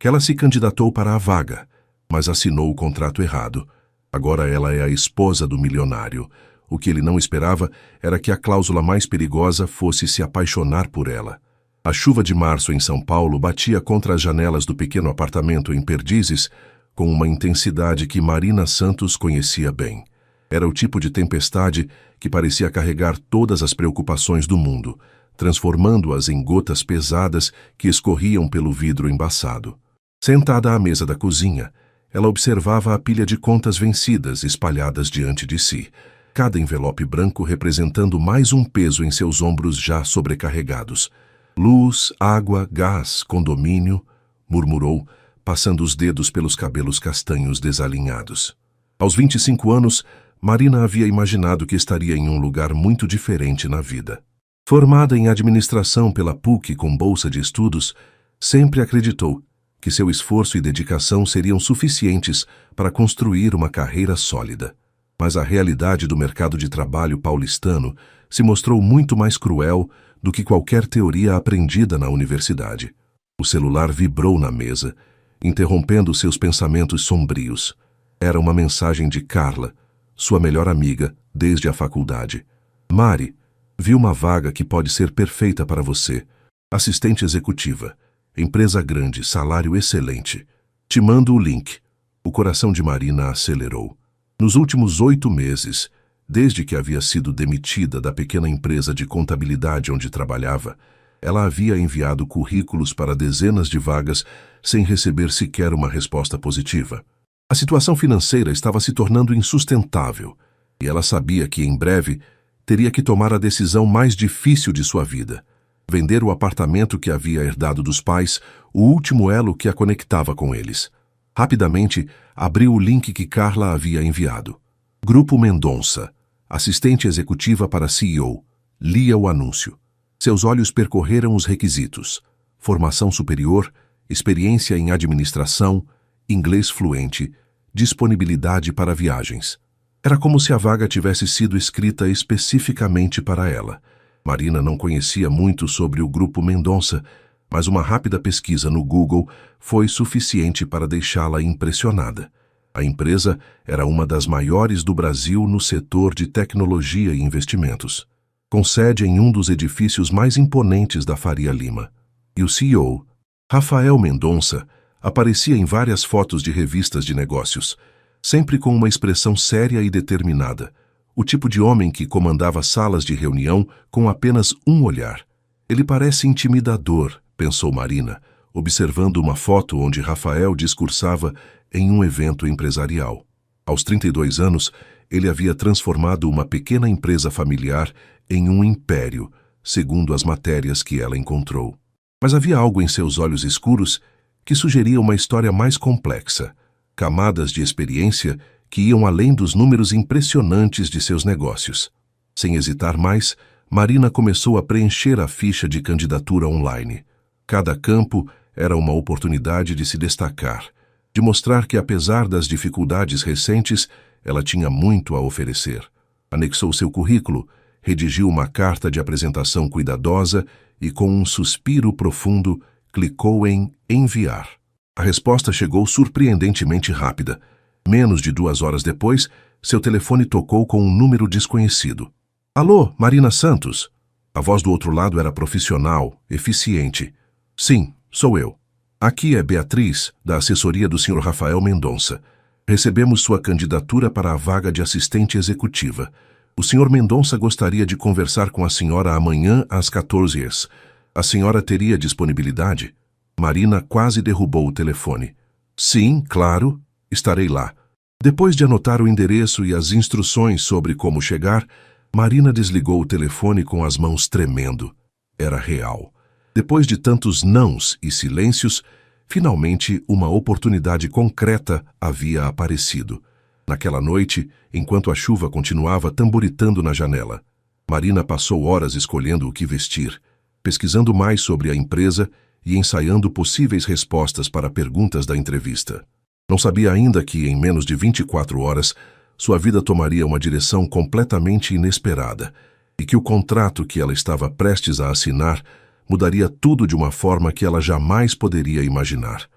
Ela se candidatou para a vaga, mas assinou o contrato errado. Agora ela é a esposa do milionário. O que ele não esperava era que a cláusula mais perigosa fosse se apaixonar por ela. A chuva de março em São Paulo batia contra as janelas do pequeno apartamento em Perdizes com uma intensidade que Marina Santos conhecia bem. Era o tipo de tempestade que parecia carregar todas as preocupações do mundo, transformando-as em gotas pesadas que escorriam pelo vidro embaçado. Sentada à mesa da cozinha, ela observava a pilha de contas vencidas espalhadas diante de si, cada envelope branco representando mais um peso em seus ombros já sobrecarregados. Luz, água, gás, condomínio, murmurou, passando os dedos pelos cabelos castanhos desalinhados. Aos 25 anos, Marina havia imaginado que estaria em um lugar muito diferente na vida. Formada em administração pela PUC com bolsa de estudos, sempre acreditou que seu esforço e dedicação seriam suficientes para construir uma carreira sólida. Mas a realidade do mercado de trabalho paulistano se mostrou muito mais cruel do que qualquer teoria aprendida na universidade. O celular vibrou na mesa, interrompendo seus pensamentos sombrios. Era uma mensagem de Carla, sua melhor amiga desde a faculdade. Mari, vi uma vaga que pode ser perfeita para você. Assistente executiva. Empresa grande, salário excelente. Te mando o link. O coração de Marina acelerou. Nos últimos 8 meses, desde que havia sido demitida da pequena empresa de contabilidade onde trabalhava, ela havia enviado currículos para dezenas de vagas sem receber sequer uma resposta positiva. A situação financeira estava se tornando insustentável e ela sabia que, em breve, teria que tomar a decisão mais difícil de sua vida: vender o apartamento que havia herdado dos pais, o último elo que a conectava com eles. Rapidamente, abriu o link que Carla havia enviado. Grupo Mendonça, assistente executiva para CEO. Lia o anúncio. Seus olhos percorreram os requisitos: formação superior, experiência em administração, inglês fluente, disponibilidade para viagens. Era como se a vaga tivesse sido escrita especificamente para ela. Marina não conhecia muito sobre o Grupo Mendonça, mas uma rápida pesquisa no Google foi suficiente para deixá-la impressionada. A empresa era uma das maiores do Brasil no setor de tecnologia e investimentos, com sede em um dos edifícios mais imponentes da Faria Lima. E o CEO, Rafael Mendonça, aparecia em várias fotos de revistas de negócios, sempre com uma expressão séria e determinada, o tipo de homem que comandava salas de reunião com apenas um olhar. Ele parece intimidador, pensou Marina, observando uma foto onde Rafael discursava em um evento empresarial. Aos 32 anos, ele havia transformado uma pequena empresa familiar em um império, segundo as matérias que ela encontrou. Mas havia algo em seus olhos escuros que sugeria uma história mais complexa, camadas de experiência que iam além dos números impressionantes de seus negócios. Sem hesitar mais, Marina começou a preencher a ficha de candidatura online. Cada campo era uma oportunidade de se destacar, de mostrar que, apesar das dificuldades recentes, ela tinha muito a oferecer. Anexou seu currículo, redigiu uma carta de apresentação cuidadosa e, com um suspiro profundo, clicou em enviar. A resposta chegou surpreendentemente rápida. Menos de 2 horas depois, seu telefone tocou com um número desconhecido. Alô, Marina Santos? A voz do outro lado era profissional, eficiente. Sim, sou eu. Aqui é Beatriz, da assessoria do Sr. Rafael Mendonça. Recebemos sua candidatura para a vaga de assistente executiva. O Sr. Mendonça gostaria de conversar com a senhora amanhã às 14 horas. A senhora teria disponibilidade? Marina quase derrubou o telefone. Sim, claro, estarei lá. Depois de anotar o endereço e as instruções sobre como chegar, Marina desligou o telefone com as mãos tremendo. Era real. Depois de tantos nãos e silêncios, finalmente uma oportunidade concreta havia aparecido. Naquela noite, enquanto a chuva continuava tamboritando na janela, Marina passou horas escolhendo o que vestir, pesquisando mais sobre a empresa e ensaiando possíveis respostas para perguntas da entrevista. Não sabia ainda que, em menos de 24 horas, sua vida tomaria uma direção completamente inesperada e que o contrato que ela estava prestes a assinar mudaria tudo de uma forma que ela jamais poderia imaginar.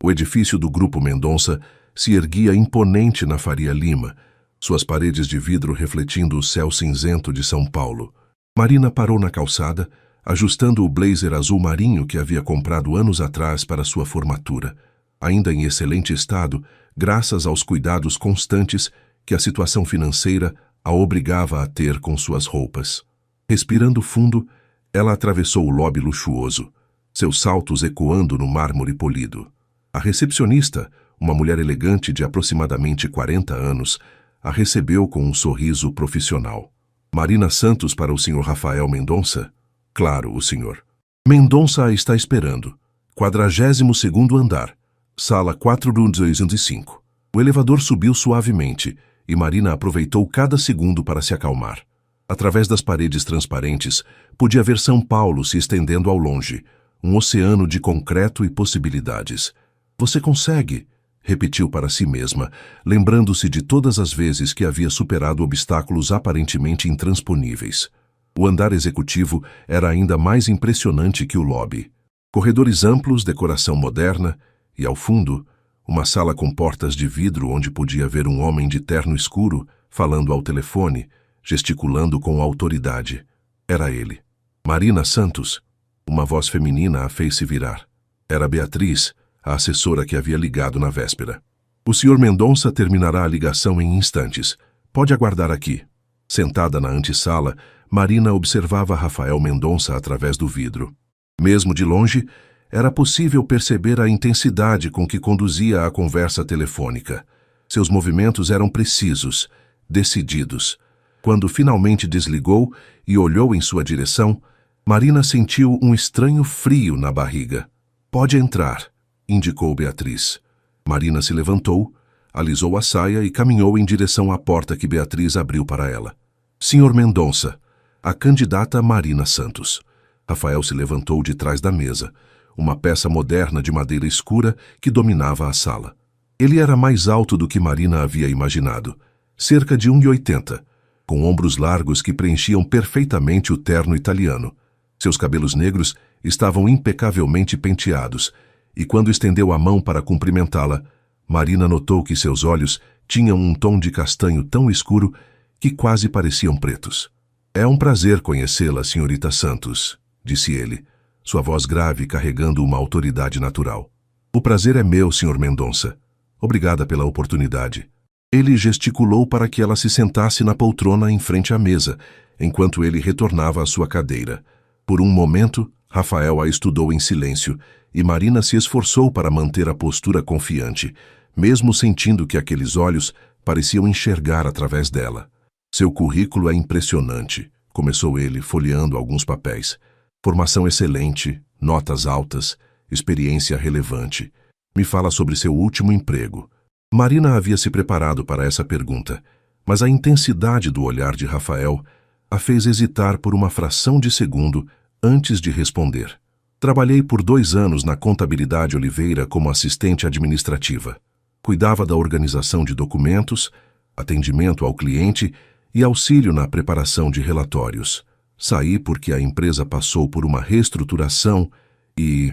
O edifício do Grupo Mendonça se erguia imponente na Faria Lima, suas paredes de vidro refletindo o céu cinzento de São Paulo. Marina parou na calçada, ajustando o blazer azul marinho que havia comprado anos atrás para sua formatura, ainda em excelente estado, graças aos cuidados constantes que a situação financeira a obrigava a ter com suas roupas. Respirando fundo, ela atravessou o lobby luxuoso, seus saltos ecoando no mármore polido. A recepcionista, uma mulher elegante de aproximadamente 40 anos, a recebeu com um sorriso profissional. Marina Santos para o Sr. Rafael Mendonça? Claro, o senhor. Mendonça a está esperando. 42º andar. Sala 425. O elevador subiu suavemente e Marina aproveitou cada segundo para se acalmar. Através das paredes transparentes, podia ver São Paulo se estendendo ao longe, um oceano de concreto e possibilidades. Você consegue, repetiu para si mesma, lembrando-se de todas as vezes que havia superado obstáculos aparentemente intransponíveis. O andar executivo era ainda mais impressionante que o lobby. Corredores amplos, decoração moderna e, ao fundo, uma sala com portas de vidro onde podia ver um homem de terno escuro falando ao telefone, gesticulando com autoridade. Era ele. Marina Santos. Uma voz feminina a fez se virar. Era Beatriz, a assessora que havia ligado na véspera. O Sr. Mendonça terminará a ligação em instantes. Pode aguardar aqui. Sentada na antessala, Marina observava Rafael Mendonça através do vidro. Mesmo de longe, era possível perceber a intensidade com que conduzia a conversa telefônica. Seus movimentos eram precisos, decididos. Quando finalmente desligou e olhou em sua direção, Marina sentiu um estranho frio na barriga. Pode entrar, indicou Beatriz. Marina se levantou, alisou a saia e caminhou em direção à porta que Beatriz abriu para ela. Sr. Mendonça, a candidata Marina Santos. Rafael se levantou de trás da mesa, uma peça moderna de madeira escura que dominava a sala. Ele era mais alto do que Marina havia imaginado, cerca de 1,80, com ombros largos que preenchiam perfeitamente o terno italiano. Seus cabelos negros estavam impecavelmente penteados, e quando estendeu a mão para cumprimentá-la, Marina notou que seus olhos tinham um tom de castanho tão escuro que quase pareciam pretos. É um prazer conhecê-la, senhorita Santos, disse ele, sua voz grave carregando uma autoridade natural. O prazer é meu, Sr. Mendonça. Obrigada pela oportunidade. Ele gesticulou para que ela se sentasse na poltrona em frente à mesa, enquanto ele retornava à sua cadeira. Por um momento, Rafael a estudou em silêncio, e Marina se esforçou para manter a postura confiante, mesmo sentindo que aqueles olhos pareciam enxergar através dela. Seu currículo é impressionante, começou ele, folheando alguns papéis. Formação excelente, notas altas, experiência relevante. Me fala sobre seu último emprego. Marina havia se preparado para essa pergunta, mas a intensidade do olhar de Rafael a fez hesitar por uma fração de segundo antes de responder. Trabalhei por 2 anos na Contabilidade Oliveira como assistente administrativa. Cuidava da organização de documentos, atendimento ao cliente e auxílio na preparação de relatórios. Saí porque a empresa passou por uma reestruturação e...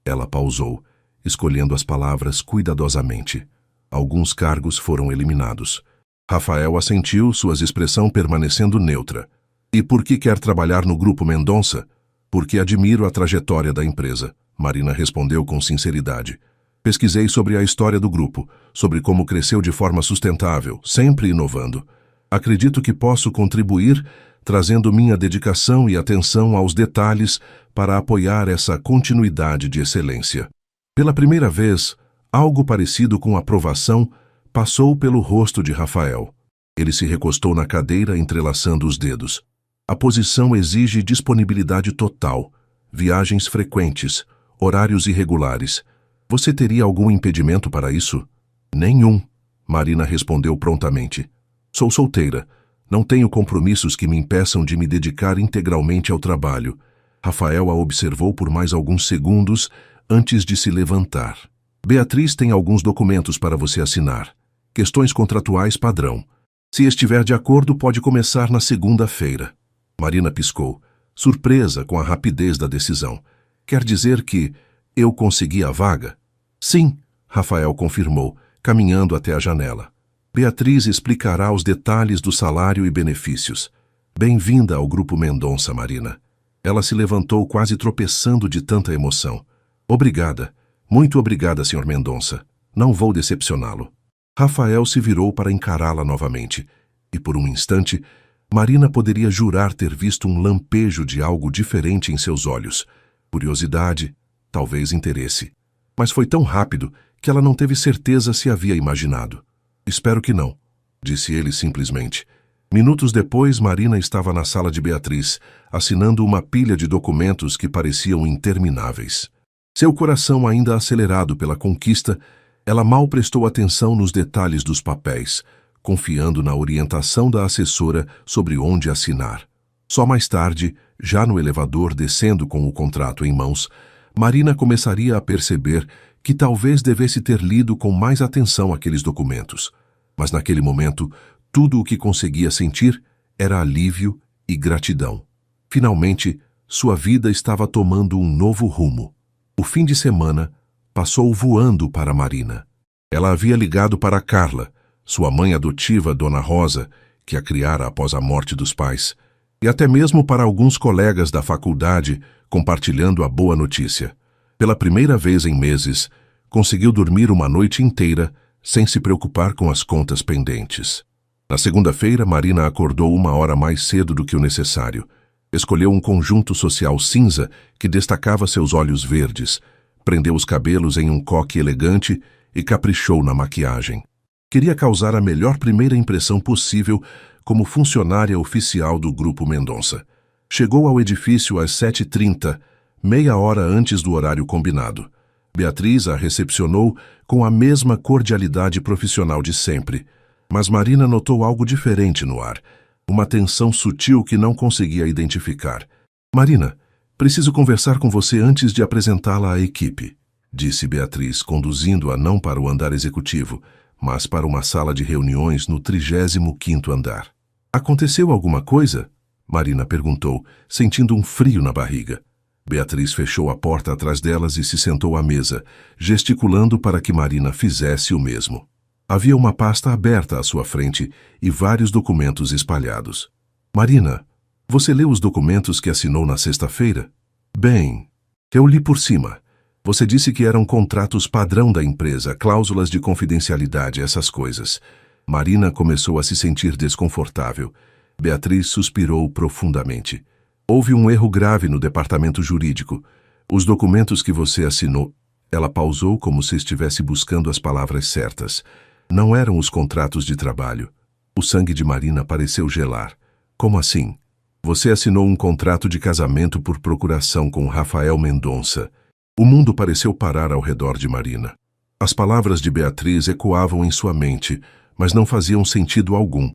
Ela pausou, escolhendo as palavras cuidadosamente. Alguns cargos foram eliminados. Rafael assentiu, sua expressão permanecendo neutra. E por que quer trabalhar no Grupo Mendonça? Porque admiro a trajetória da empresa, Marina respondeu com sinceridade. Pesquisei sobre a história do grupo, sobre como cresceu de forma sustentável, sempre inovando. Acredito que posso contribuir trazendo minha dedicação e atenção aos detalhes para apoiar essa continuidade de excelência. Pela primeira vez, algo parecido com aprovação passou pelo rosto de Rafael. Ele se recostou na cadeira, entrelaçando os dedos. A posição exige disponibilidade total, viagens frequentes, horários irregulares. Você teria algum impedimento para isso? Nenhum, Marina respondeu prontamente. Sou solteira. Não tenho compromissos que me impeçam de me dedicar integralmente ao trabalho. Rafael a observou por mais alguns segundos antes de se levantar. Beatriz tem alguns documentos para você assinar. Questões contratuais padrão. Se estiver de acordo, pode começar na segunda-feira. Marina piscou, surpresa com a rapidez da decisão. Quer dizer que eu consegui a vaga? Sim, Rafael confirmou, caminhando até a janela. Beatriz explicará os detalhes do salário e benefícios. Bem-vinda ao Grupo Mendonça, Marina. Ela se levantou quase tropeçando de tanta emoção. Obrigada. Muito obrigada, Sr. Mendonça. Não vou decepcioná-lo. Rafael se virou para encará-la novamente, e por um instante, Marina poderia jurar ter visto um lampejo de algo diferente em seus olhos. Curiosidade, talvez interesse. Mas foi tão rápido que ela não teve certeza se havia imaginado. Espero que não, disse ele simplesmente. Minutos depois, Marina estava na sala de Beatriz, assinando uma pilha de documentos que pareciam intermináveis. Seu coração ainda acelerado pela conquista, ela mal prestou atenção nos detalhes dos papéis, confiando na orientação da assessora sobre onde assinar. Só mais tarde, já no elevador descendo com o contrato em mãos, Marina começaria a perceber que talvez devesse ter lido com mais atenção aqueles documentos. Mas naquele momento, tudo o que conseguia sentir era alívio e gratidão. Finalmente, sua vida estava tomando um novo rumo. O fim de semana passou voando para Marina. Ela havia ligado para Carla, sua mãe adotiva, Dona Rosa, que a criara após a morte dos pais, e até mesmo para alguns colegas da faculdade, compartilhando a boa notícia. Pela primeira vez em meses, conseguiu dormir uma noite inteira sem se preocupar com as contas pendentes. Na segunda-feira, Marina acordou 1 hora mais cedo do que o necessário. Escolheu um conjunto social cinza que destacava seus olhos verdes, prendeu os cabelos em um coque elegante e caprichou na maquiagem. Queria causar a melhor primeira impressão possível como funcionária oficial do Grupo Mendonça. Chegou ao edifício às 7h30, meia hora antes do horário combinado. Beatriz a recepcionou com a mesma cordialidade profissional de sempre, mas Marina notou algo diferente no ar, uma tensão sutil que não conseguia identificar. Marina, preciso conversar com você antes de apresentá-la à equipe, disse Beatriz, conduzindo-a não para o andar executivo, mas para uma sala de reuniões no 35º andar. Aconteceu alguma coisa? Marina perguntou, sentindo um frio na barriga. Beatriz fechou a porta atrás delas e se sentou à mesa, gesticulando para que Marina fizesse o mesmo. Havia uma pasta aberta à sua frente e vários documentos espalhados. Marina, você leu os documentos que assinou na sexta-feira? Bem, eu li por cima. Você disse que eram contratos padrão da empresa, cláusulas de confidencialidade, essas coisas. Marina começou a se sentir desconfortável. Beatriz suspirou profundamente. Houve um erro grave no departamento jurídico. Os documentos que você assinou... Ela pausou como se estivesse buscando as palavras certas. Não eram os contratos de trabalho. O sangue de Marina pareceu gelar. Como assim? Você assinou um contrato de casamento por procuração com Rafael Mendonça. O mundo pareceu parar ao redor de Marina. As palavras de Beatriz ecoavam em sua mente, mas não faziam sentido algum.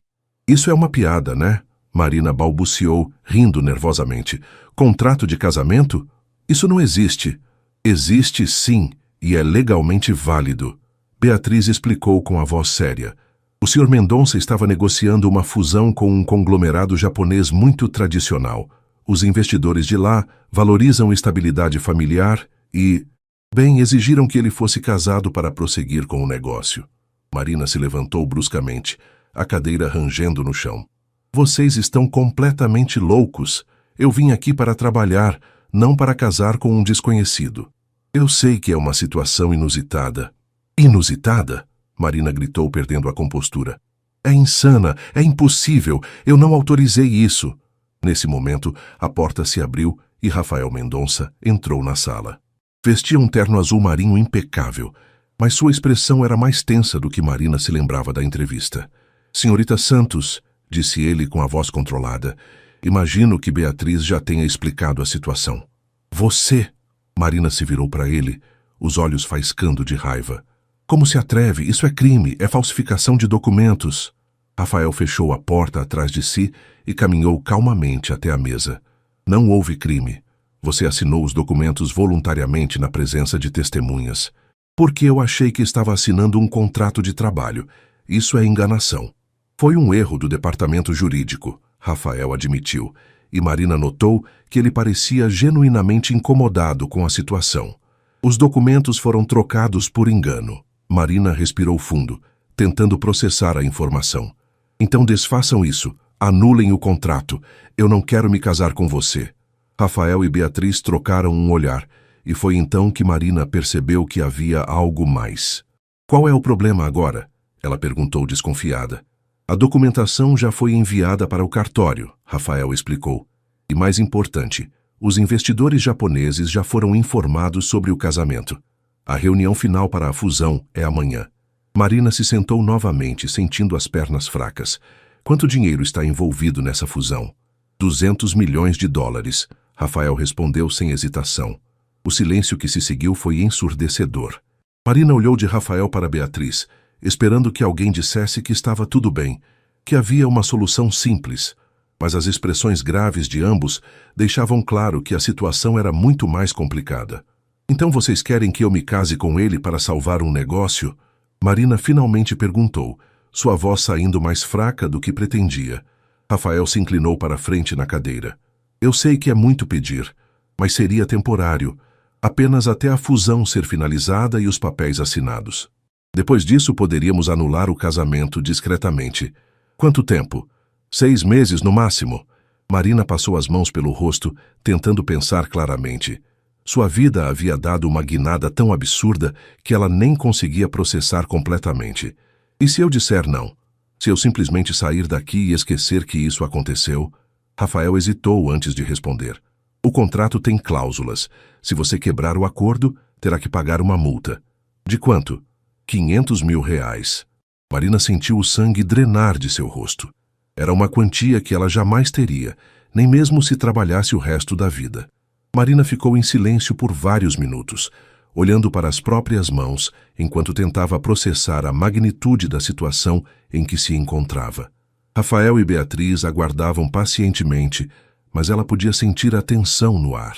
Isso é uma piada, né? Marina balbuciou, rindo nervosamente. Contrato de casamento? Isso não existe. Existe sim, e é legalmente válido. Beatriz explicou com a voz séria. O Sr. Mendonça estava negociando uma fusão com um conglomerado japonês muito tradicional. Os investidores de lá valorizam estabilidade familiar e, bem, exigiram que ele fosse casado para prosseguir com o negócio. Marina se levantou bruscamente, a cadeira rangendo no chão. Vocês estão completamente loucos. Eu vim aqui para trabalhar, não para casar com um desconhecido. Eu sei que é uma situação inusitada. Inusitada? Marina gritou, perdendo a compostura. É insana, é impossível, eu não autorizei isso. Nesse momento, a porta se abriu e Rafael Mendonça entrou na sala. Vestia um terno azul marinho impecável, mas sua expressão era mais tensa do que Marina se lembrava da entrevista. Senhorita Santos, disse ele com a voz controlada, imagino que Beatriz já tenha explicado a situação. Você! Marina se virou para ele, os olhos faiscando de raiva. Como se atreve? Isso é crime, é falsificação de documentos. Rafael fechou a porta atrás de si e caminhou calmamente até a mesa. Não houve crime. Você assinou os documentos voluntariamente na presença de testemunhas. Porque eu achei que estava assinando um contrato de trabalho. Isso é enganação. Foi um erro do departamento jurídico, Rafael admitiu, e Marina notou que ele parecia genuinamente incomodado com a situação. Os documentos foram trocados por engano. Marina respirou fundo, tentando processar a informação. Então desfaçam isso. Anulem o contrato. Eu não quero me casar com você. Rafael e Beatriz trocaram um olhar, e foi então que Marina percebeu que havia algo mais. Qual é o problema agora? Ela perguntou desconfiada. A documentação já foi enviada para o cartório, Rafael explicou. E mais importante, os investidores japoneses já foram informados sobre o casamento. A reunião final para a fusão é amanhã. Marina se sentou novamente, sentindo as pernas fracas. Quanto dinheiro está envolvido nessa fusão? 200 milhões de dólares, Rafael respondeu sem hesitação. O silêncio que se seguiu foi ensurdecedor. Marina olhou de Rafael para Beatriz, esperando que alguém dissesse que estava tudo bem, que havia uma solução simples. Mas as expressões graves de ambos deixavam claro que a situação era muito mais complicada. Então vocês querem que eu me case com ele para salvar um negócio? Marina finalmente perguntou, sua voz saindo mais fraca do que pretendia. Rafael se inclinou para a frente na cadeira. Eu sei que é muito pedir, mas seria temporário, apenas até a fusão ser finalizada e os papéis assinados. Depois disso poderíamos anular o casamento discretamente. Quanto tempo? 6 meses no máximo. Marina passou as mãos pelo rosto, tentando pensar claramente. Sua vida havia dado uma guinada tão absurda que ela nem conseguia processar completamente. E se eu disser não? Se eu simplesmente sair daqui e esquecer que isso aconteceu? Rafael hesitou antes de responder. O contrato tem cláusulas. Se você quebrar o acordo, terá que pagar uma multa. De quanto? 500 mil reais. Marina sentiu o sangue drenar de seu rosto. Era uma quantia que ela jamais teria, nem mesmo se trabalhasse o resto da vida. Marina ficou em silêncio por vários minutos, olhando para as próprias mãos, enquanto tentava processar a magnitude da situação em que se encontrava. Rafael e Beatriz aguardavam pacientemente, mas ela podia sentir a tensão no ar.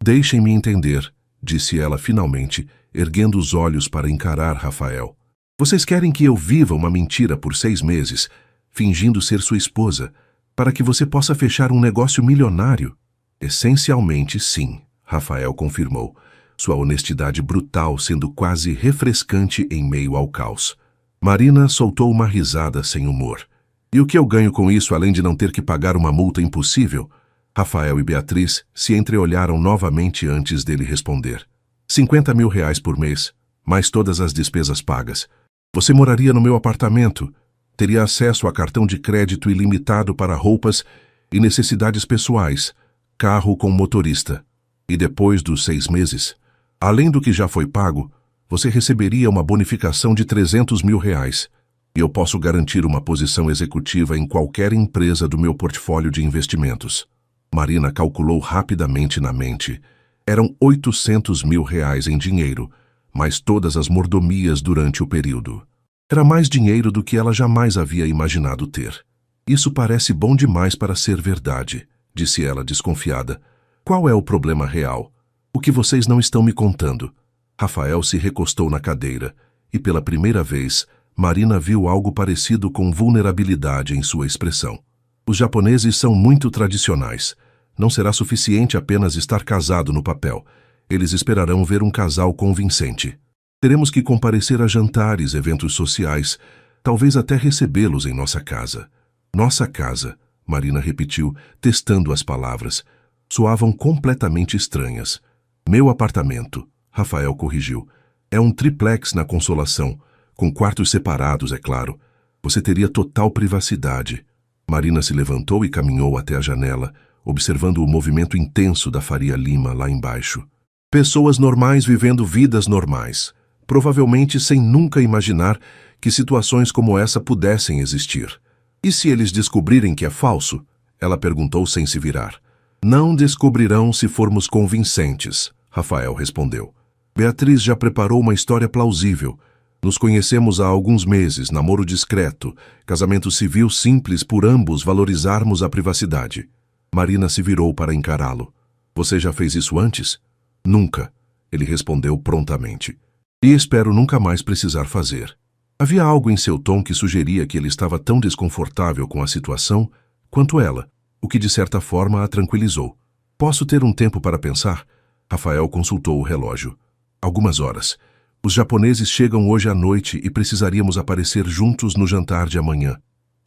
Deixem-me entender, disse ela finalmente, erguendo os olhos para encarar Rafael. Vocês querem que eu viva uma mentira por 6 meses, fingindo ser sua esposa, para que você possa fechar um negócio milionário? Essencialmente, sim, Rafael confirmou, sua honestidade brutal sendo quase refrescante em meio ao caos. Marina soltou uma risada sem humor. E o que eu ganho com isso além de não ter que pagar uma multa impossível? Rafael e Beatriz se entreolharam novamente antes dele responder. 50 mil reais por mês, mais todas as despesas pagas. Você moraria no meu apartamento, teria acesso a cartão de crédito ilimitado para roupas e necessidades pessoais, carro com motorista. E depois dos 6 meses, além do que já foi pago, você receberia uma bonificação de 300 mil reais. E eu posso garantir uma posição executiva em qualquer empresa do meu portfólio de investimentos. Marina calculou rapidamente na mente. Eram 800 mil reais em dinheiro, mais todas as mordomias durante o período. Era mais dinheiro do que ela jamais havia imaginado ter. Isso parece bom demais para ser verdade, disse ela desconfiada. Qual é o problema real? O que vocês não estão me contando? Rafael se recostou na cadeira e, pela primeira vez, Marina viu algo parecido com vulnerabilidade em sua expressão. Os japoneses são muito tradicionais. Não será suficiente apenas estar casado no papel. Eles esperarão ver um casal convincente. Teremos que comparecer a jantares, eventos sociais, talvez até recebê-los em nossa casa. Nossa casa, Marina repetiu, testando as palavras. Soavam completamente estranhas. Meu apartamento, Rafael corrigiu. É um triplex na Consolação, com quartos separados, é claro. Você teria total privacidade. Marina se levantou e caminhou até a janela, observando o movimento intenso da Faria Lima lá embaixo. Pessoas normais vivendo vidas normais, provavelmente sem nunca imaginar que situações como essa pudessem existir. E se eles descobrirem que é falso? Ela perguntou sem se virar. Não descobrirão se formos convincentes, Rafael respondeu. Beatriz já preparou uma história plausível. Nos conhecemos há alguns meses, namoro discreto, casamento civil simples por ambos valorizarmos a privacidade. Marina se virou para encará-lo. Você já fez isso antes? Nunca, ele respondeu prontamente. E espero nunca mais precisar fazer. Havia algo em seu tom que sugeria que ele estava tão desconfortável com a situação quanto ela, o que de certa forma a tranquilizou. Posso ter um tempo para pensar? Rafael consultou o relógio. Algumas horas. Os japoneses chegam hoje à noite e precisaríamos aparecer juntos no jantar de amanhã.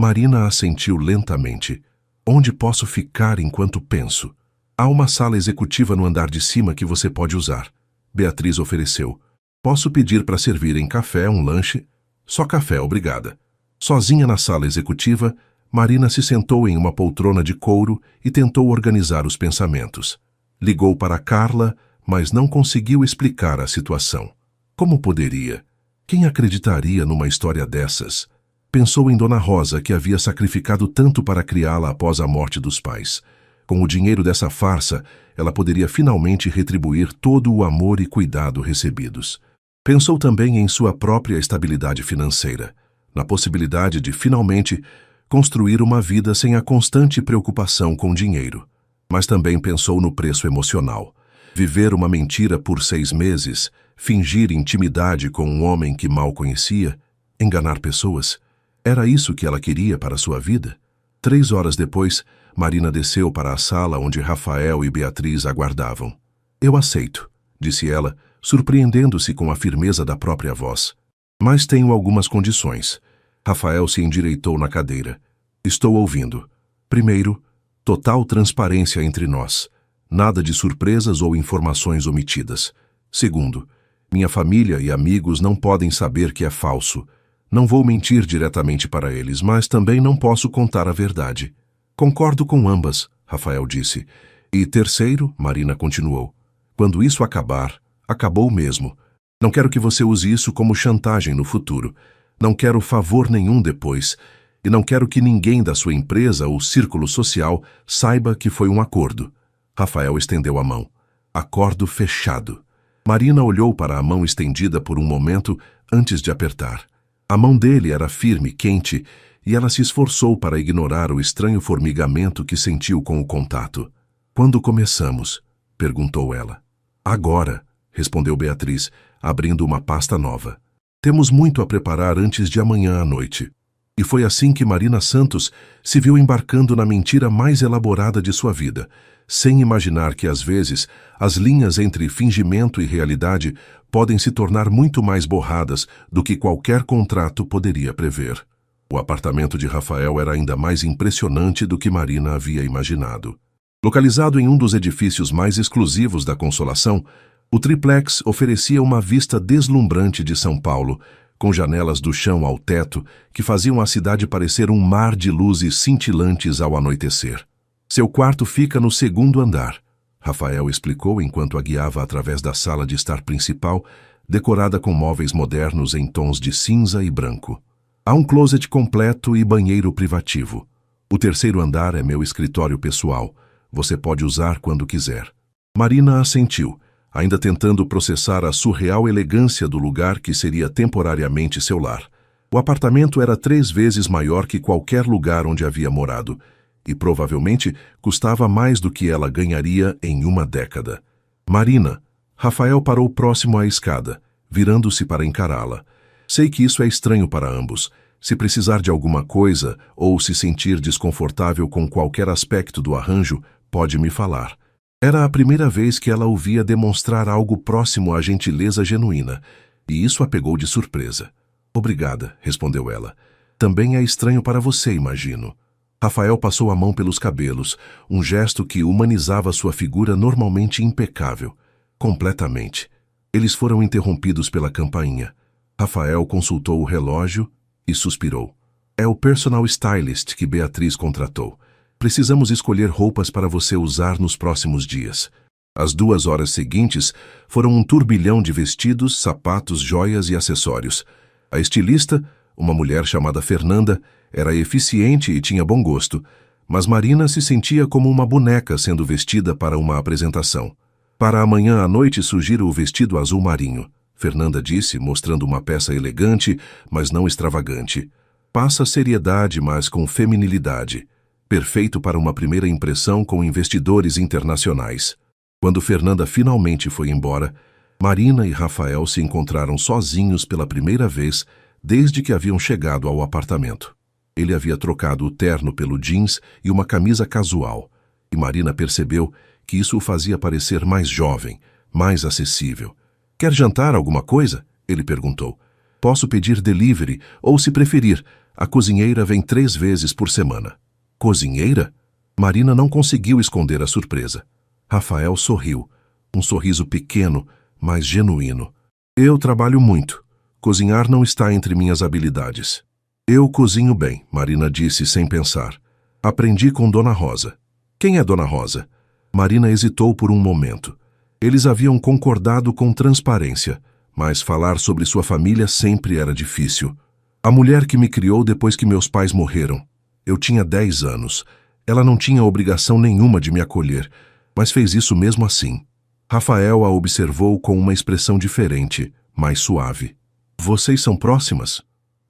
Marina assentiu lentamente. Onde posso ficar enquanto penso? Há uma sala executiva no andar de cima que você pode usar. Beatriz ofereceu. Posso pedir para servirem café, um lanche? Só café, obrigada. Sozinha na sala executiva, Marina se sentou em uma poltrona de couro e tentou organizar os pensamentos. Ligou para Carla, mas não conseguiu explicar a situação. Como poderia? Quem acreditaria numa história dessas? Pensou em Dona Rosa, que havia sacrificado tanto para criá-la após a morte dos pais. Com o dinheiro dessa farsa, ela poderia finalmente retribuir todo o amor e cuidado recebidos. Pensou também em sua própria estabilidade financeira, na possibilidade de, finalmente, construir uma vida sem a constante preocupação com dinheiro. Mas também pensou no preço emocional. Viver uma mentira por 6 meses, fingir intimidade com um homem que mal conhecia, enganar pessoas. Era isso que ela queria para sua vida? 3 horas depois, Marina desceu para a sala onde Rafael e Beatriz aguardavam. Eu aceito, disse ela, surpreendendo-se com a firmeza da própria voz. Mas tenho algumas condições. Rafael se endireitou na cadeira. Estou ouvindo. Primeiro, total transparência entre nós. Nada de surpresas ou informações omitidas. Segundo, minha família e amigos não podem saber que é falso. Não vou mentir diretamente para eles, mas também não posso contar a verdade. Concordo com ambas, Rafael disse. E terceiro, Marina continuou. Quando isso acabar, acabou mesmo. Não quero que você use isso como chantagem no futuro. Não quero favor nenhum depois. E não quero que ninguém da sua empresa ou círculo social saiba que foi um acordo. Rafael estendeu a mão. Acordo fechado. Marina olhou para a mão estendida por um momento antes de apertar. A mão dele era firme, quente, e ela se esforçou para ignorar o estranho formigamento que sentiu com o contato. Quando começamos? Perguntou ela. Agora, respondeu Beatriz, abrindo uma pasta nova. Temos muito a preparar antes de amanhã à noite. E foi assim que Marina Santos se viu embarcando na mentira mais elaborada de sua vida, sem imaginar que, às vezes, as linhas entre fingimento e realidade podem se tornar muito mais borradas do que qualquer contrato poderia prever. O apartamento de Rafael era ainda mais impressionante do que Marina havia imaginado. Localizado em um dos edifícios mais exclusivos da Consolação, o triplex oferecia uma vista deslumbrante de São Paulo, com janelas do chão ao teto que faziam a cidade parecer um mar de luzes cintilantes ao anoitecer. Seu quarto fica no 2º andar, Rafael explicou enquanto a guiava através da sala de estar principal, decorada com móveis modernos em tons de cinza e branco. Há um closet completo e banheiro privativo. O 3º andar é meu escritório pessoal. Você pode usar quando quiser. Marina assentiu, ainda tentando processar a surreal elegância do lugar que seria temporariamente seu lar. O apartamento era 3 vezes maior que qualquer lugar onde havia morado, e provavelmente custava mais do que ela ganharia em uma década. Marina, Rafael parou próximo à escada, virando-se para encará-la. Sei que isso é estranho para ambos. Se precisar de alguma coisa ou se sentir desconfortável com qualquer aspecto do arranjo, pode me falar. Era a primeira vez que ela o via demonstrar algo próximo à gentileza genuína, e isso a pegou de surpresa. Obrigada, respondeu ela. Também é estranho para você, imagino. Rafael passou a mão pelos cabelos, um gesto que humanizava sua figura normalmente impecável. Completamente. Eles foram interrompidos pela campainha. Rafael consultou o relógio e suspirou. É o personal stylist que Beatriz contratou. Precisamos escolher roupas para você usar nos próximos dias. As 2 horas seguintes foram um turbilhão de vestidos, sapatos, joias e acessórios. A estilista, uma mulher chamada Fernanda, era eficiente e tinha bom gosto, mas Marina se sentia como uma boneca sendo vestida para uma apresentação. Para amanhã à noite sugira o vestido azul marinho, Fernanda disse, mostrando uma peça elegante, mas não extravagante. Passa seriedade, mas com feminilidade. Perfeito para uma primeira impressão com investidores internacionais. Quando Fernanda finalmente foi embora, Marina e Rafael se encontraram sozinhos pela primeira vez desde que haviam chegado ao apartamento. Ele havia trocado o terno pelo jeans e uma camisa casual, e Marina percebeu que isso o fazia parecer mais jovem, mais acessível. Quer jantar alguma coisa? Ele perguntou. Posso pedir delivery ou, se preferir, a cozinheira vem 3 vezes por semana. Cozinheira? Marina não conseguiu esconder a surpresa. Rafael sorriu, um sorriso pequeno, mas genuíno. Eu trabalho muito. Cozinhar não está entre minhas habilidades. Eu cozinho bem, Marina disse sem pensar. Aprendi com Dona Rosa. Quem é Dona Rosa? Marina hesitou por um momento. Eles haviam concordado com transparência, mas falar sobre sua família sempre era difícil. A mulher que me criou depois que meus pais morreram. Eu tinha 10 anos. Ela não tinha obrigação nenhuma de me acolher, mas fez isso mesmo assim. Rafael a observou com uma expressão diferente, mais suave. Vocês são próximas?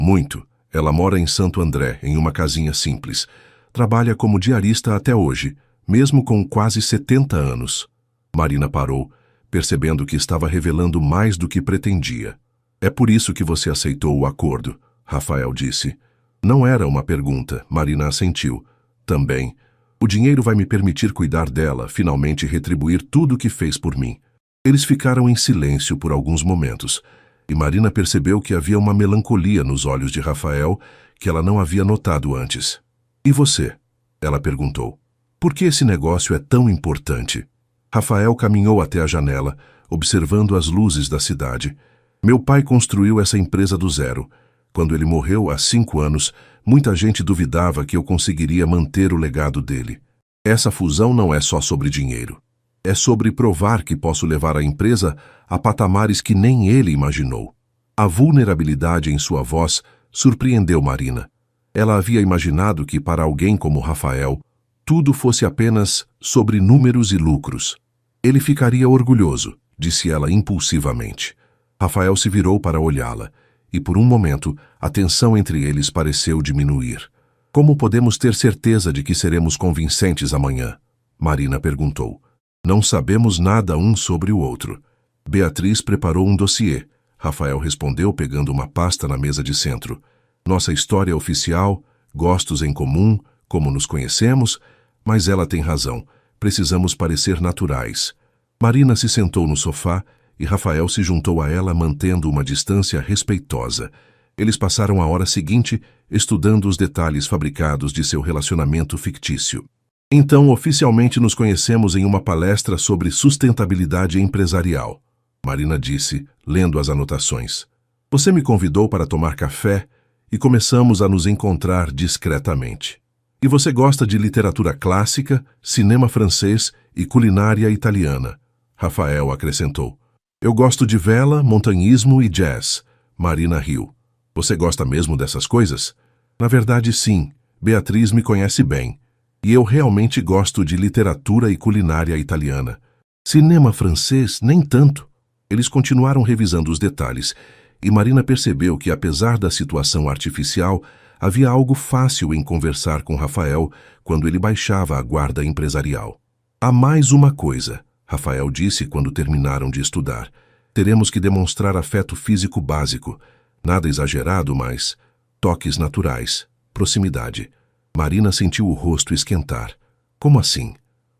Muito. Ela mora em Santo André, em uma casinha simples. Trabalha como diarista até hoje, mesmo com quase 70 anos. Marina parou, percebendo que estava revelando mais do que pretendia. É por isso que você aceitou o acordo, Rafael disse. Não era uma pergunta, Marina assentiu. Também. O dinheiro vai me permitir cuidar dela, finalmente retribuir tudo o que fez por mim. Eles ficaram em silêncio por alguns momentos, e Marina percebeu que havia uma melancolia nos olhos de Rafael que ela não havia notado antes. E você? Ela perguntou. Por que esse negócio é tão importante? Rafael caminhou até a janela, observando as luzes da cidade. Meu pai construiu essa empresa do zero. Quando ele morreu há 5 anos, muita gente duvidava que eu conseguiria manter o legado dele. Essa fusão não é só sobre dinheiro. É sobre provar que posso levar a empresa a patamares que nem ele imaginou. A vulnerabilidade em sua voz surpreendeu Marina. Ela havia imaginado que, para alguém como Rafael, tudo fosse apenas sobre números e lucros. Ele ficaria orgulhoso, disse ela impulsivamente. Rafael se virou para olhá-la, e por um momento a tensão entre eles pareceu diminuir. Como podemos ter certeza de que seremos convincentes amanhã? Marina perguntou. Não sabemos nada um sobre o outro. Beatriz preparou um dossiê. Rafael respondeu pegando uma pasta na mesa de centro. Nossa história oficial, gostos em comum, como nos conhecemos, mas ela tem razão. Precisamos parecer naturais. Marina se sentou no sofá e Rafael se juntou a ela mantendo uma distância respeitosa. Eles passaram a hora seguinte estudando os detalhes fabricados de seu relacionamento fictício. Então, oficialmente nos conhecemos em uma palestra sobre sustentabilidade empresarial, Marina disse, lendo as anotações. Você me convidou para tomar café e começamos a nos encontrar discretamente. E você gosta de literatura clássica, cinema francês e culinária italiana, Rafael acrescentou. Eu gosto de vela, montanhismo e jazz, Marina riu. Você gosta mesmo dessas coisas? Na verdade, sim. Beatriz me conhece bem. E eu realmente gosto de literatura e culinária italiana. Cinema francês, nem tanto. Eles continuaram revisando os detalhes, e Marina percebeu que, apesar da situação artificial, havia algo fácil em conversar com Rafael quando ele baixava a guarda empresarial. Há mais uma coisa, Rafael disse quando terminaram de estudar. Teremos que demonstrar afeto físico básico. Nada exagerado, mas toques naturais, proximidade. Marina sentiu o rosto esquentar. Como assim?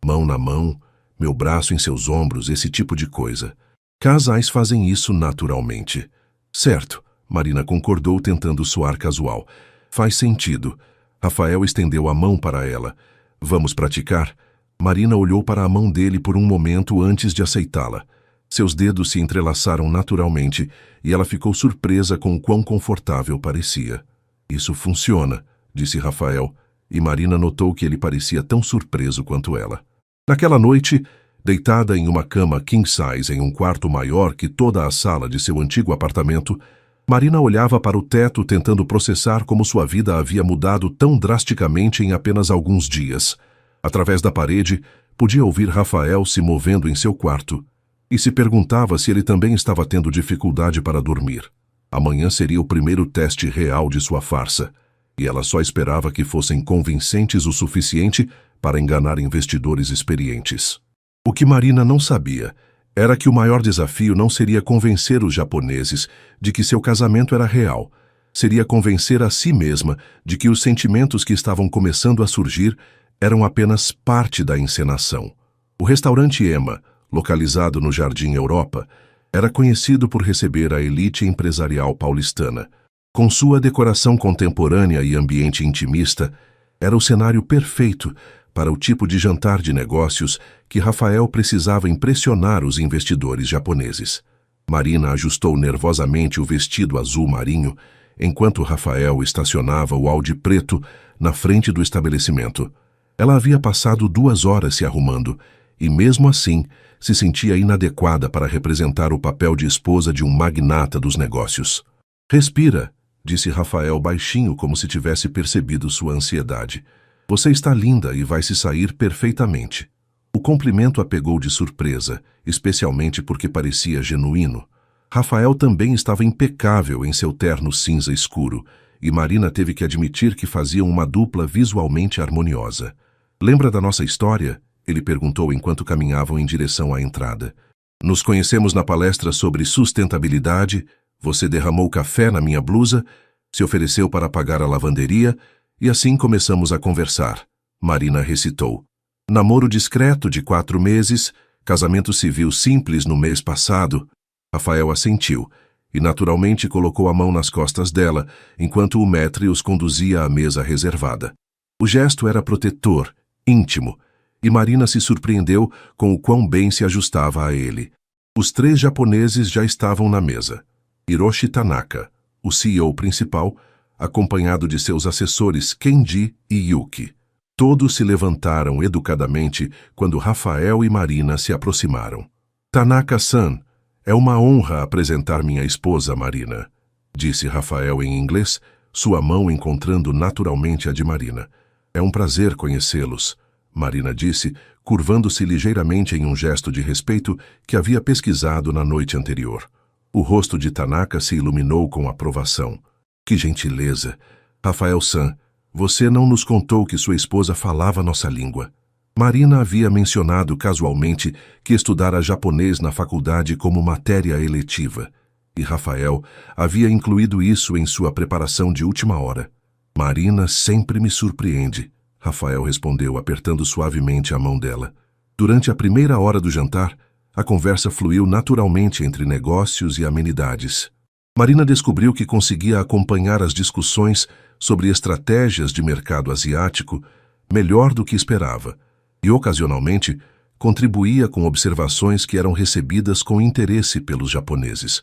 Mão na mão, meu braço em seus ombros, esse tipo de coisa. Casais fazem isso naturalmente. Certo, Marina concordou tentando soar casual. Faz sentido. Rafael estendeu a mão para ela. Vamos praticar? Marina olhou para a mão dele por um momento antes de aceitá-la. Seus dedos se entrelaçaram naturalmente e ela ficou surpresa com o quão confortável parecia. Isso funciona, disse Rafael, e Marina notou que ele parecia tão surpreso quanto ela. Naquela noite, deitada em uma cama king size em um quarto maior que toda a sala de seu antigo apartamento, Marina olhava para o teto tentando processar como sua vida havia mudado tão drasticamente em apenas alguns dias. Através da parede, podia ouvir Rafael se movendo em seu quarto e se perguntava se ele também estava tendo dificuldade para dormir. Amanhã seria o primeiro teste real de sua farsa, e ela só esperava que fossem convincentes o suficiente para enganar investidores experientes. O que Marina não sabia era que o maior desafio não seria convencer os japoneses de que seu casamento era real, seria convencer a si mesma de que os sentimentos que estavam começando a surgir eram apenas parte da encenação. O restaurante Ema, localizado no Jardim Europa, Era conhecido por receber a elite empresarial paulistana. Com sua decoração contemporânea e ambiente intimista, era o cenário perfeito para o tipo de jantar de negócios que Rafael precisava impressionar os investidores japoneses. Marina ajustou nervosamente o vestido azul marinho, enquanto Rafael estacionava o Audi preto na frente do estabelecimento. Ela havia passado 2 horas se arrumando e, mesmo assim, se sentia inadequada para representar o papel de esposa de um magnata dos negócios. "Respira", disse Rafael baixinho, como se tivesse percebido sua ansiedade. "Você está linda e vai se sair perfeitamente." O cumprimento a pegou de surpresa, especialmente porque parecia genuíno. Rafael também estava impecável em seu terno cinza escuro, e Marina teve que admitir que faziam uma dupla visualmente harmoniosa. "Lembra da nossa história?" ele perguntou enquanto caminhavam em direção à entrada. "Nos conhecemos na palestra sobre sustentabilidade, você derramou café na minha blusa, se ofereceu para pagar a lavanderia, e assim começamos a conversar", Marina recitou. "Namoro discreto de 4 meses, casamento civil simples no mês passado." Rafael assentiu e naturalmente colocou a mão nas costas dela, enquanto o maître os conduzia à mesa reservada. O gesto era protetor, íntimo, e Marina se surpreendeu com o quão bem se ajustava a ele. Os 3 japoneses já estavam na mesa. Hiroshi Tanaka, o CEO principal, acompanhado de seus assessores Kenji e Yuki. Todos se levantaram educadamente quando Rafael e Marina se aproximaram. "Tanaka-san, é uma honra apresentar minha esposa, Marina", disse Rafael em inglês, sua mão encontrando naturalmente a de Marina. "É um prazer conhecê-los", Marina disse, curvando-se ligeiramente em um gesto de respeito que havia pesquisado na noite anterior. O rosto de Tanaka se iluminou com aprovação. "Que gentileza! Rafael-san, você não nos contou que sua esposa falava nossa língua." Marina havia mencionado casualmente que estudara japonês na faculdade como matéria eletiva, e Rafael havia incluído isso em sua preparação de última hora. "Marina sempre me surpreende", Rafael respondeu, apertando suavemente a mão dela. Durante a primeira hora do jantar, a conversa fluiu naturalmente entre negócios e amenidades. Marina descobriu que conseguia acompanhar as discussões sobre estratégias de mercado asiático melhor do que esperava, e, ocasionalmente, contribuía com observações que eram recebidas com interesse pelos japoneses.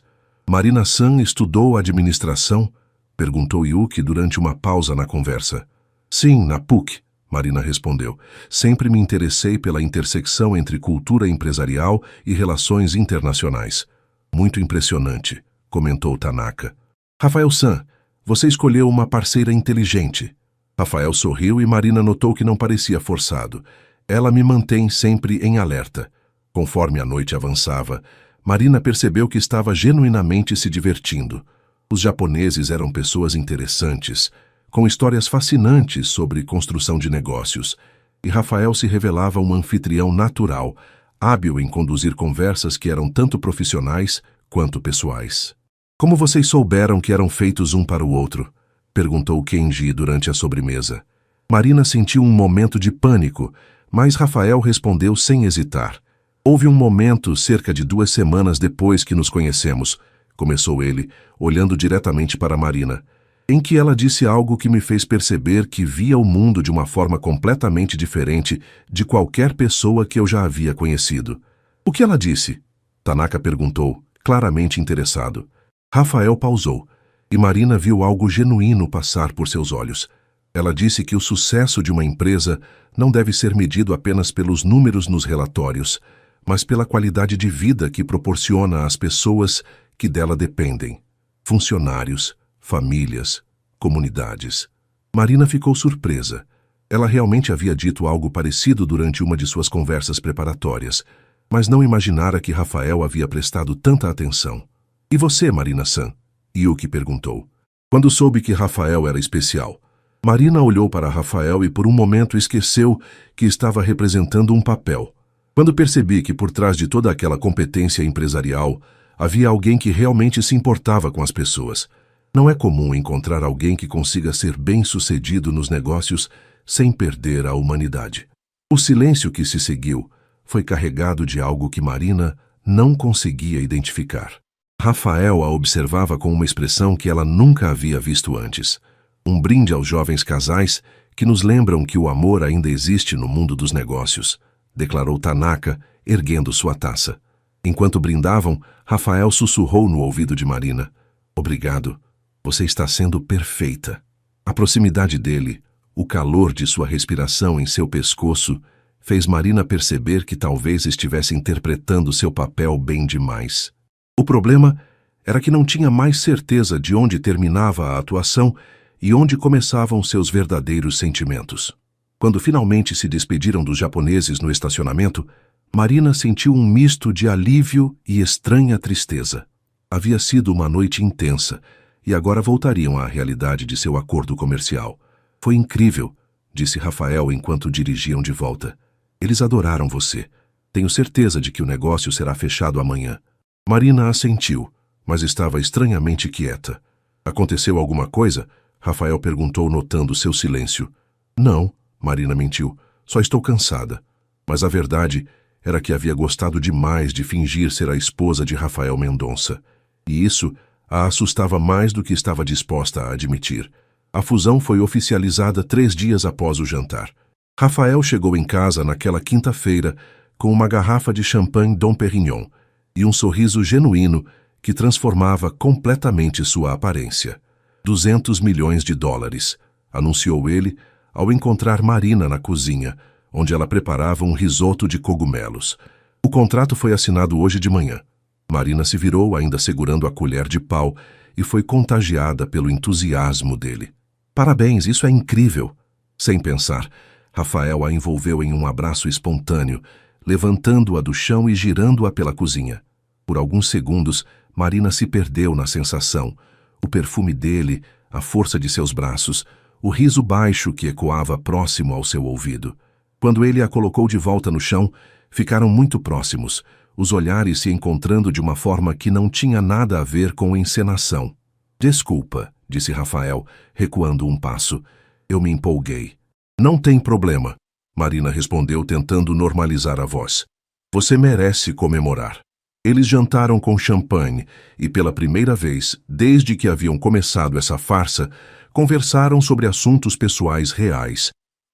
"Marina-san estudou administração?" perguntou Yuki durante uma pausa na conversa. "Sim, na PUC", Marina respondeu. "Sempre me interessei pela intersecção entre cultura empresarial e relações internacionais." "Muito impressionante", comentou Tanaka. "Rafael-san, você escolheu uma parceira inteligente." Rafael sorriu e Marina notou que não parecia forçado. "Ela me mantém sempre em alerta." Conforme a noite avançava, Marina percebeu que estava genuinamente se divertindo. Os japoneses eram pessoas interessantes, com histórias fascinantes sobre construção de negócios, e Rafael se revelava um anfitrião natural, hábil em conduzir conversas que eram tanto profissionais quanto pessoais. "Como vocês souberam que eram feitos um para o outro?" perguntou Kenji durante a sobremesa. Marina sentiu um momento de pânico, mas Rafael respondeu sem hesitar. "Houve um momento cerca de 2 semanas depois que nos conhecemos", começou ele, olhando diretamente para Marina, "em que ela disse algo que me fez perceber que via o mundo de uma forma completamente diferente de qualquer pessoa que eu já havia conhecido." "O que ela disse?" Tanaka perguntou, claramente interessado. Rafael pausou, e Marina viu algo genuíno passar por seus olhos. Ela disse que o sucesso de uma empresa não deve ser medido apenas pelos números nos relatórios, mas pela qualidade de vida que proporciona às pessoas que dela dependem. Funcionários, famílias, comunidades. Marina ficou surpresa. Ela realmente havia dito algo parecido durante uma de suas conversas preparatórias, mas não imaginara que Rafael havia prestado tanta atenção. "E você, Marina-san?" Yuki perguntou. Quando soube que Rafael era especial, Marina olhou para Rafael e por um momento esqueceu que estava representando um papel. Quando percebi que por trás de toda aquela competência empresarial havia alguém que realmente se importava com as pessoas. Não é comum encontrar alguém que consiga ser bem-sucedido nos negócios sem perder a humanidade. O silêncio que se seguiu foi carregado de algo que Marina não conseguia identificar. Rafael a observava com uma expressão que ela nunca havia visto antes. Um brinde aos jovens casais que nos lembram que o amor ainda existe no mundo dos negócios, declarou Tanaka, erguendo sua taça. Enquanto brindavam, Rafael sussurrou no ouvido de Marina: "Obrigado, você está sendo perfeita." A proximidade dele, o calor de sua respiração em seu pescoço, fez Marina perceber que talvez estivesse interpretando seu papel bem demais. O problema era que não tinha mais certeza de onde terminava a atuação e onde começavam seus verdadeiros sentimentos. Quando finalmente se despediram dos japoneses no estacionamento, Marina sentiu um misto de alívio e estranha tristeza. Havia sido uma noite intensa e agora voltariam à realidade de seu acordo comercial. "Foi incrível", disse Rafael enquanto dirigiam de volta. "Eles adoraram você. Tenho certeza de que o negócio será fechado amanhã." Marina assentiu, mas estava estranhamente quieta. "Aconteceu alguma coisa?" Rafael perguntou, notando seu silêncio. "Não", Marina mentiu. "Só estou cansada." Mas a verdade era que havia gostado demais de fingir ser a esposa de Rafael Mendonça. E isso a assustava mais do que estava disposta a admitir. A fusão foi oficializada 3 dias após o jantar. Rafael chegou em casa naquela quinta-feira com uma garrafa de champanhe Dom Perignon e um sorriso genuíno que transformava completamente sua aparência. $200 milhões, anunciou ele ao encontrar Marina na cozinha, onde ela preparava um risoto de cogumelos. "O contrato foi assinado hoje de manhã." Marina se virou, ainda segurando a colher de pau, e foi contagiada pelo entusiasmo dele. "Parabéns, isso é incrível." Sem pensar, Rafael a envolveu em um abraço espontâneo, levantando-a do chão e girando-a pela cozinha. Por alguns segundos, Marina se perdeu na sensação. O perfume dele, a força de seus braços, o riso baixo que ecoava próximo ao seu ouvido. Quando ele a colocou de volta no chão, ficaram muito próximos, os olhares se encontrando de uma forma que não tinha nada a ver com encenação. "Desculpa", disse Rafael, recuando um passo. "Eu me empolguei." "Não tem problema", Marina respondeu, tentando normalizar a voz. "Você merece comemorar." Eles jantaram com champanhe e, pela primeira vez, desde que haviam começado essa farsa, conversaram sobre assuntos pessoais reais.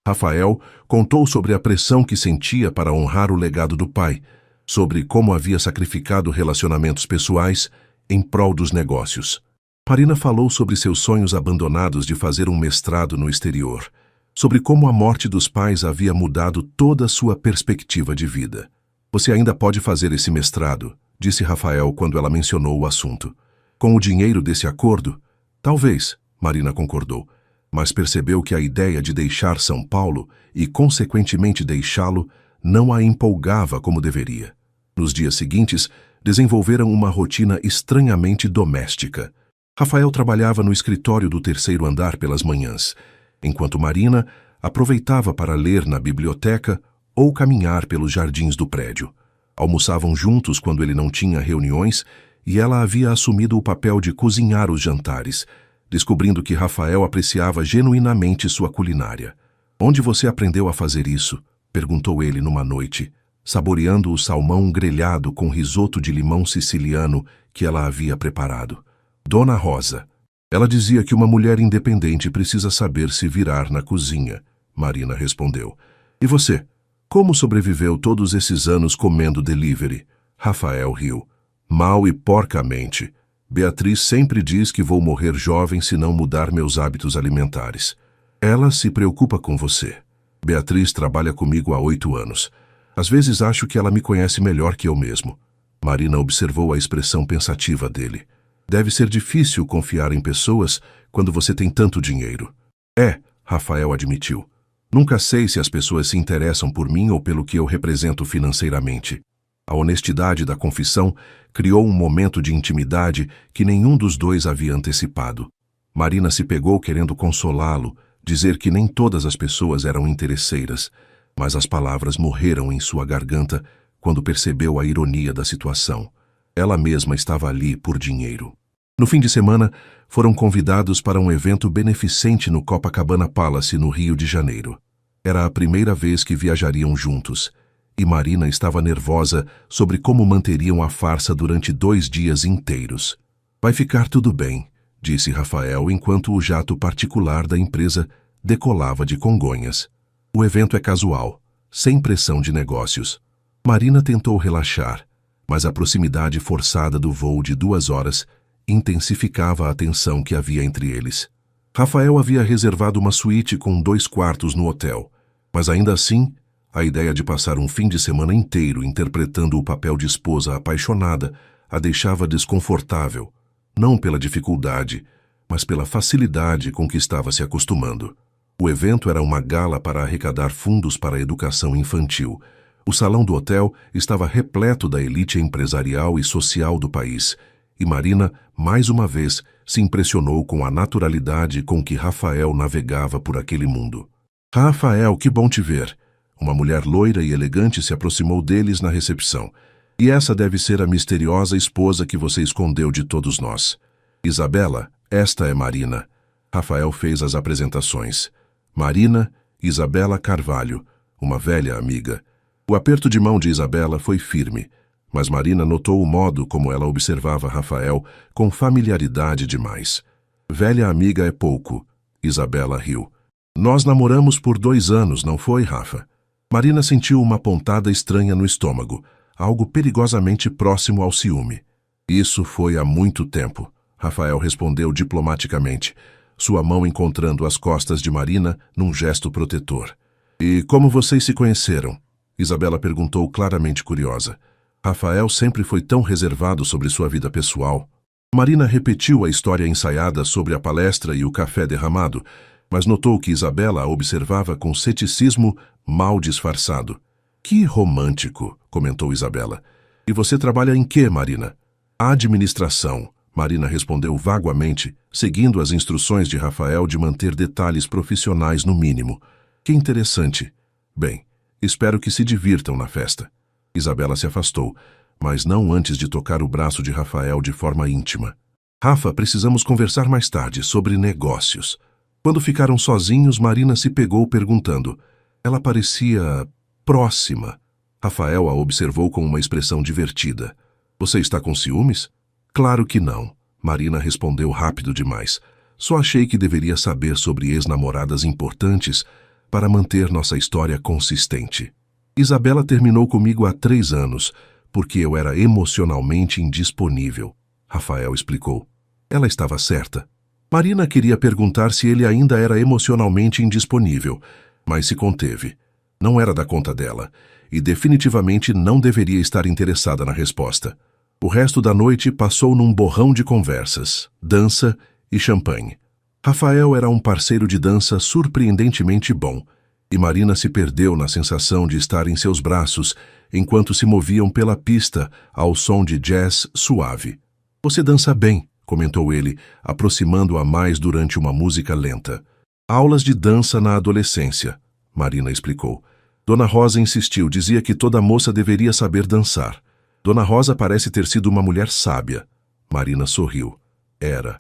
Rafael contou sobre a pressão que sentia para honrar o legado do pai, sobre como havia sacrificado relacionamentos pessoais em prol dos negócios. Marina falou sobre seus sonhos abandonados de fazer um mestrado no exterior, sobre como a morte dos pais havia mudado toda a sua perspectiva de vida. "Você ainda pode fazer esse mestrado", disse Rafael quando ela mencionou o assunto. "Com o dinheiro desse acordo?" "Talvez", Marina concordou, mas percebeu que a ideia de deixar São Paulo e, consequentemente, deixá-lo, não a empolgava como deveria. Nos dias seguintes, desenvolveram uma rotina estranhamente doméstica. Rafael trabalhava no escritório do 3º andar pelas manhãs, enquanto Marina aproveitava para ler na biblioteca ou caminhar pelos jardins do prédio. Almoçavam juntos quando ele não tinha reuniões e ela havia assumido o papel de cozinhar os jantares, descobrindo que Rafael apreciava genuinamente sua culinária. "Onde você aprendeu a fazer isso?" perguntou ele numa noite, saboreando o salmão grelhado com risoto de limão siciliano que ela havia preparado. "Dona Rosa." "Ela dizia que uma mulher independente precisa saber se virar na cozinha", Marina respondeu. "E você? Como sobreviveu todos esses anos comendo delivery?" Rafael riu. "Mal e porcamente. Beatriz sempre diz que vou morrer jovem se não mudar meus hábitos alimentares. Ela se preocupa com você. Beatriz trabalha comigo há 8 anos. Às vezes acho que ela me conhece melhor que eu mesmo." Marina observou a expressão pensativa dele. "Deve ser difícil confiar em pessoas quando você tem tanto dinheiro." "É", Rafael admitiu. "Nunca sei se as pessoas se interessam por mim ou pelo que eu represento financeiramente." A honestidade da confissão criou um momento de intimidade que nenhum dos dois havia antecipado. Marina se pegou querendo consolá-lo, dizer que nem todas as pessoas eram interesseiras, mas as palavras morreram em sua garganta quando percebeu a ironia da situação. Ela mesma estava ali por dinheiro. No fim de semana, foram convidados para um evento beneficente no Copacabana Palace, no Rio de Janeiro. Era a primeira vez que viajariam juntos, e Marina estava nervosa sobre como manteriam a farsa durante 2 dias inteiros. Vai ficar tudo bem, disse Rafael enquanto o jato particular da empresa decolava de Congonhas. O evento é casual, sem pressão de negócios. Marina tentou relaxar, mas a proximidade forçada do voo de 2 horas intensificava a tensão que havia entre eles. Rafael havia reservado uma suíte com 2 quartos no hotel, mas ainda assim, a ideia de passar um fim de semana inteiro interpretando o papel de esposa apaixonada a deixava desconfortável, não pela dificuldade, mas pela facilidade com que estava se acostumando. O evento era uma gala para arrecadar fundos para a educação infantil. O salão do hotel estava repleto da elite empresarial e social do país, e Marina, mais uma vez, se impressionou com a naturalidade com que Rafael navegava por aquele mundo. Rafael, que bom te ver! Uma mulher loira e elegante se aproximou deles na recepção. E essa deve ser a misteriosa esposa que você escondeu de todos nós. Isabela, esta é Marina. Rafael fez as apresentações. Marina, Isabela Carvalho, uma velha amiga. O aperto de mão de Isabela foi firme, mas Marina notou o modo como ela observava Rafael com familiaridade demais. Velha amiga é pouco. Isabela riu. Nós namoramos por 2 anos, não foi, Rafa? Marina sentiu uma pontada estranha no estômago, algo perigosamente próximo ao ciúme. Isso foi há muito tempo, Rafael respondeu diplomaticamente, sua mão encontrando as costas de Marina num gesto protetor. E como vocês se conheceram? Isabela perguntou claramente curiosa. Rafael sempre foi tão reservado sobre sua vida pessoal. Marina repetiu a história ensaiada sobre a palestra e o café derramado, mas notou que Isabela a observava com ceticismo mal disfarçado. Que romântico, comentou Isabela. E você trabalha em quê, Marina? Administração, Marina respondeu vaguamente, seguindo as instruções de Rafael de manter detalhes profissionais no mínimo. Que interessante. Bem, espero que se divirtam na festa. Isabela se afastou, mas não antes de tocar o braço de Rafael de forma íntima. Rafa, precisamos conversar mais tarde sobre negócios. Quando ficaram sozinhos, Marina se pegou perguntando. Ela parecia próxima. Rafael a observou com uma expressão divertida. Você está com ciúmes? Claro que não. Marina respondeu rápido demais. Só achei que deveria saber sobre ex-namoradas importantes para manter nossa história consistente. Isabela terminou comigo há 3 anos, porque eu era emocionalmente indisponível. Rafael explicou. Ela estava certa. Marina queria perguntar se ele ainda era emocionalmente indisponível, mas se conteve. Não era da conta dela, e definitivamente não deveria estar interessada na resposta. O resto da noite passou num borrão de conversas, dança e champanhe. Rafael era um parceiro de dança surpreendentemente bom, e Marina se perdeu na sensação de estar em seus braços enquanto se moviam pela pista ao som de jazz suave. Você dança bem, comentou ele, aproximando-a mais durante uma música lenta. Aulas de dança na adolescência, Marina explicou. Dona Rosa insistiu, dizia que toda moça deveria saber dançar. Dona Rosa parece ter sido uma mulher sábia. Marina sorriu. Era.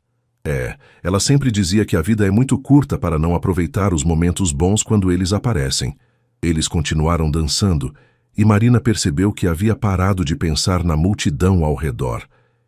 Ela sempre dizia que a vida é muito curta para não aproveitar os momentos bons quando eles aparecem. Eles continuaram dançando, e Marina percebeu que havia parado de pensar na multidão ao redor.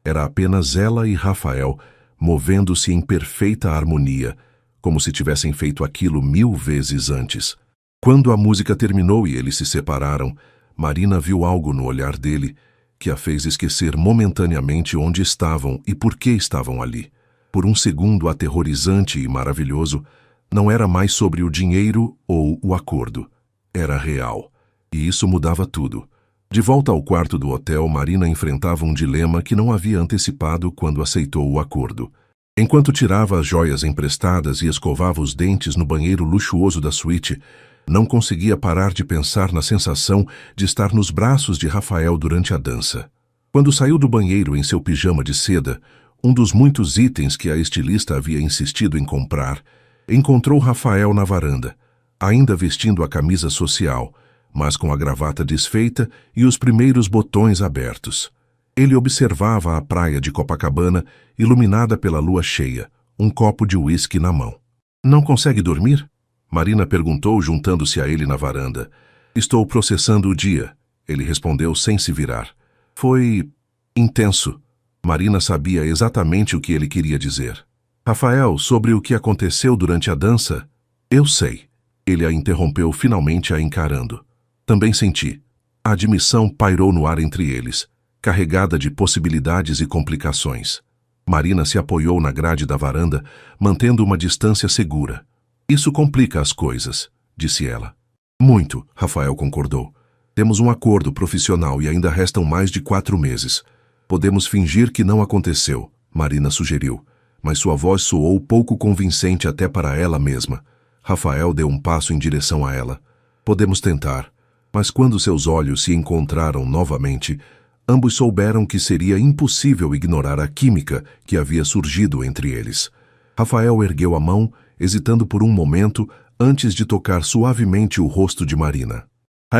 Era apenas ela e Rafael, movendo-se em perfeita harmonia, como se tivessem feito aquilo 1000 vezes antes. Quando a música terminou e eles se separaram, Marina viu algo no olhar dele que a fez esquecer momentaneamente onde estavam e por que estavam ali. Por um segundo aterrorizante e maravilhoso, não era mais sobre o dinheiro ou o acordo. Era real. E isso mudava tudo. De volta ao quarto do hotel, Marina enfrentava um dilema que não havia antecipado quando aceitou o acordo. Enquanto tirava as joias emprestadas e escovava os dentes no banheiro luxuoso da suíte, não conseguia parar de pensar na sensação de estar nos braços de Rafael durante a dança. Quando saiu do banheiro em seu pijama de seda, um dos muitos itens que a estilista havia insistido em comprar, encontrou Rafael na varanda, ainda vestindo a camisa social, mas com a gravata desfeita e os primeiros botões abertos. Ele observava a praia de Copacabana, iluminada pela lua cheia, um copo de uísque na mão. Não consegue dormir? Marina perguntou, juntando-se a ele na varanda. Estou processando o dia, Ele respondeu sem se virar. Foi intenso. Marina sabia exatamente o que ele queria dizer. Rafael, sobre o que aconteceu durante a dança? Eu sei. Ele a interrompeu, finalmente a encarando. Também senti. A admissão pairou no ar entre eles, carregada de possibilidades e complicações. Marina se apoiou na grade da varanda, mantendo uma distância segura. Isso complica as coisas, disse ela. Muito, Rafael concordou. Temos um acordo profissional e ainda restam mais de 4 meses. Podemos fingir que não aconteceu, Marina sugeriu, mas sua voz soou pouco convincente até para ela mesma. Rafael deu um passo em direção a ela. Podemos tentar, mas quando seus olhos se encontraram novamente, ambos souberam que seria impossível ignorar a química que havia surgido entre eles. Rafael ergueu a mão, hesitando por um momento, antes de tocar suavemente o rosto de Marina.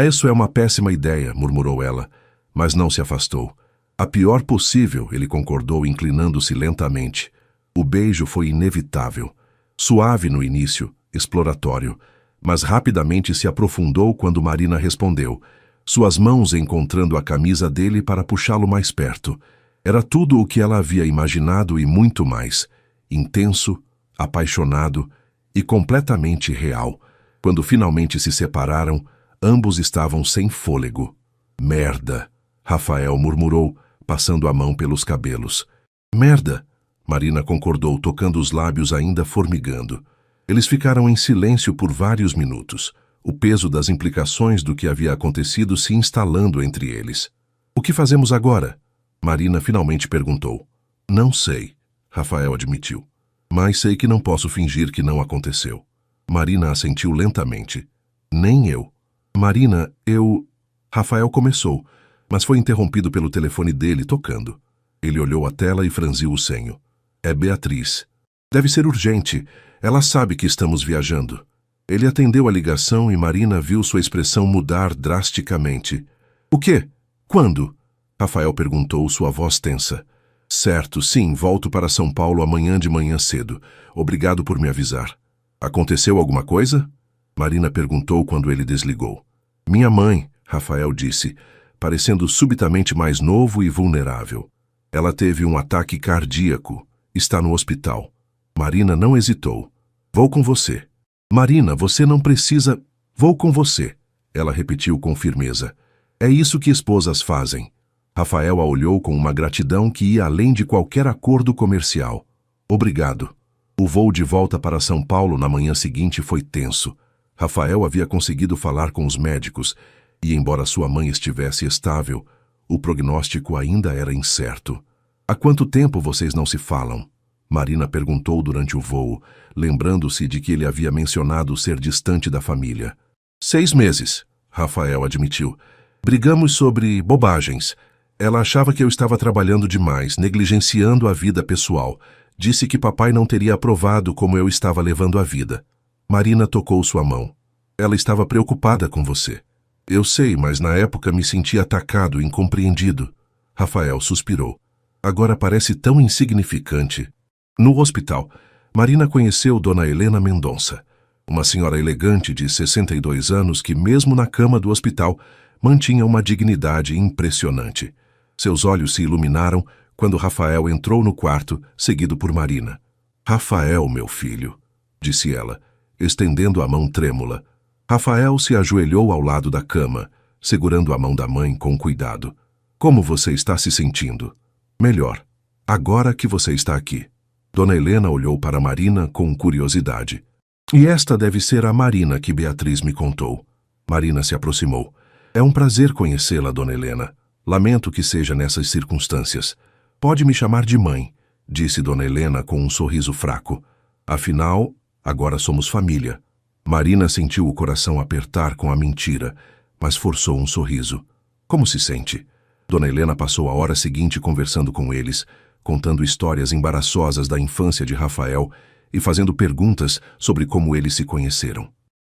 Isso é uma péssima ideia, murmurou ela, mas não se afastou. A pior possível, ele concordou, inclinando-se lentamente. O beijo foi inevitável. Suave no início, exploratório, mas rapidamente se aprofundou quando Marina respondeu, suas mãos encontrando a camisa dele para puxá-lo mais perto. Era tudo o que ela havia imaginado e muito mais. Intenso, apaixonado e completamente real. Quando finalmente se separaram, ambos estavam sem fôlego. Merda, Rafael murmurou, passando a mão pelos cabelos. Merda, Marina concordou, tocando os lábios ainda formigando. Eles ficaram em silêncio por vários minutos, o peso das implicações do que havia acontecido se instalando entre eles. O que fazemos agora? Marina finalmente perguntou. Não sei, Rafael admitiu. Mas sei que não posso fingir que não aconteceu. Marina assentiu lentamente. Nem eu. Marina, eu... Rafael começou, mas foi interrompido pelo telefone dele tocando. Ele olhou a tela e franziu o senho. É Beatriz. Deve ser urgente. Ela sabe que estamos viajando. Ele atendeu a ligação e Marina viu sua expressão mudar drasticamente. O quê? Quando? Rafael perguntou, sua voz tensa. Certo, sim, volto para São Paulo amanhã de manhã cedo. Obrigado por me avisar. Aconteceu alguma coisa? Marina perguntou quando ele desligou. Minha mãe, Rafael disse, parecendo subitamente mais novo e vulnerável. Ela teve um ataque cardíaco. Está no hospital. Marina não hesitou. Vou com você. Marina, você não precisa... Vou com você. Ela repetiu com firmeza. É isso que esposas fazem. Rafael a olhou com uma gratidão que ia além de qualquer acordo comercial. Obrigado. O voo de volta para São Paulo na manhã seguinte foi tenso. Rafael havia conseguido falar com os médicos e, embora sua mãe estivesse estável, o prognóstico ainda era incerto. Há quanto tempo vocês não se falam? Marina perguntou durante o voo, lembrando-se de que ele havia mencionado ser distante da família. 6 meses, Rafael admitiu. Brigamos sobre bobagens. Ela achava que eu estava trabalhando demais, negligenciando a vida pessoal. Disse que papai não teria aprovado como eu estava levando a vida. Marina tocou sua mão. Ela estava preocupada com você. Eu sei, mas na época me senti atacado, incompreendido. Rafael suspirou. Agora parece tão insignificante. No hospital, Marina conheceu Dona Helena Mendonça, uma senhora elegante de 62 anos que, mesmo na cama do hospital, mantinha uma dignidade impressionante. Seus olhos se iluminaram quando Rafael entrou no quarto, seguido por Marina. Rafael, meu filho, disse ela, estendendo a mão trêmula. Rafael se ajoelhou ao lado da cama, segurando a mão da mãe com cuidado. Como você está se sentindo? Melhor. Agora que você está aqui. Dona Helena olhou para Marina com curiosidade. E esta deve ser a Marina que Beatriz me contou. Marina se aproximou. É um prazer conhecê-la, Dona Helena. Lamento que seja nessas circunstâncias. Pode me chamar de mãe, disse Dona Helena com um sorriso fraco. Afinal, agora somos família. Marina sentiu o coração apertar com a mentira, mas forçou um sorriso. Como se sente? Dona Helena passou a hora seguinte conversando com eles, contando histórias embaraçosas da infância de Rafael e fazendo perguntas sobre como eles se conheceram.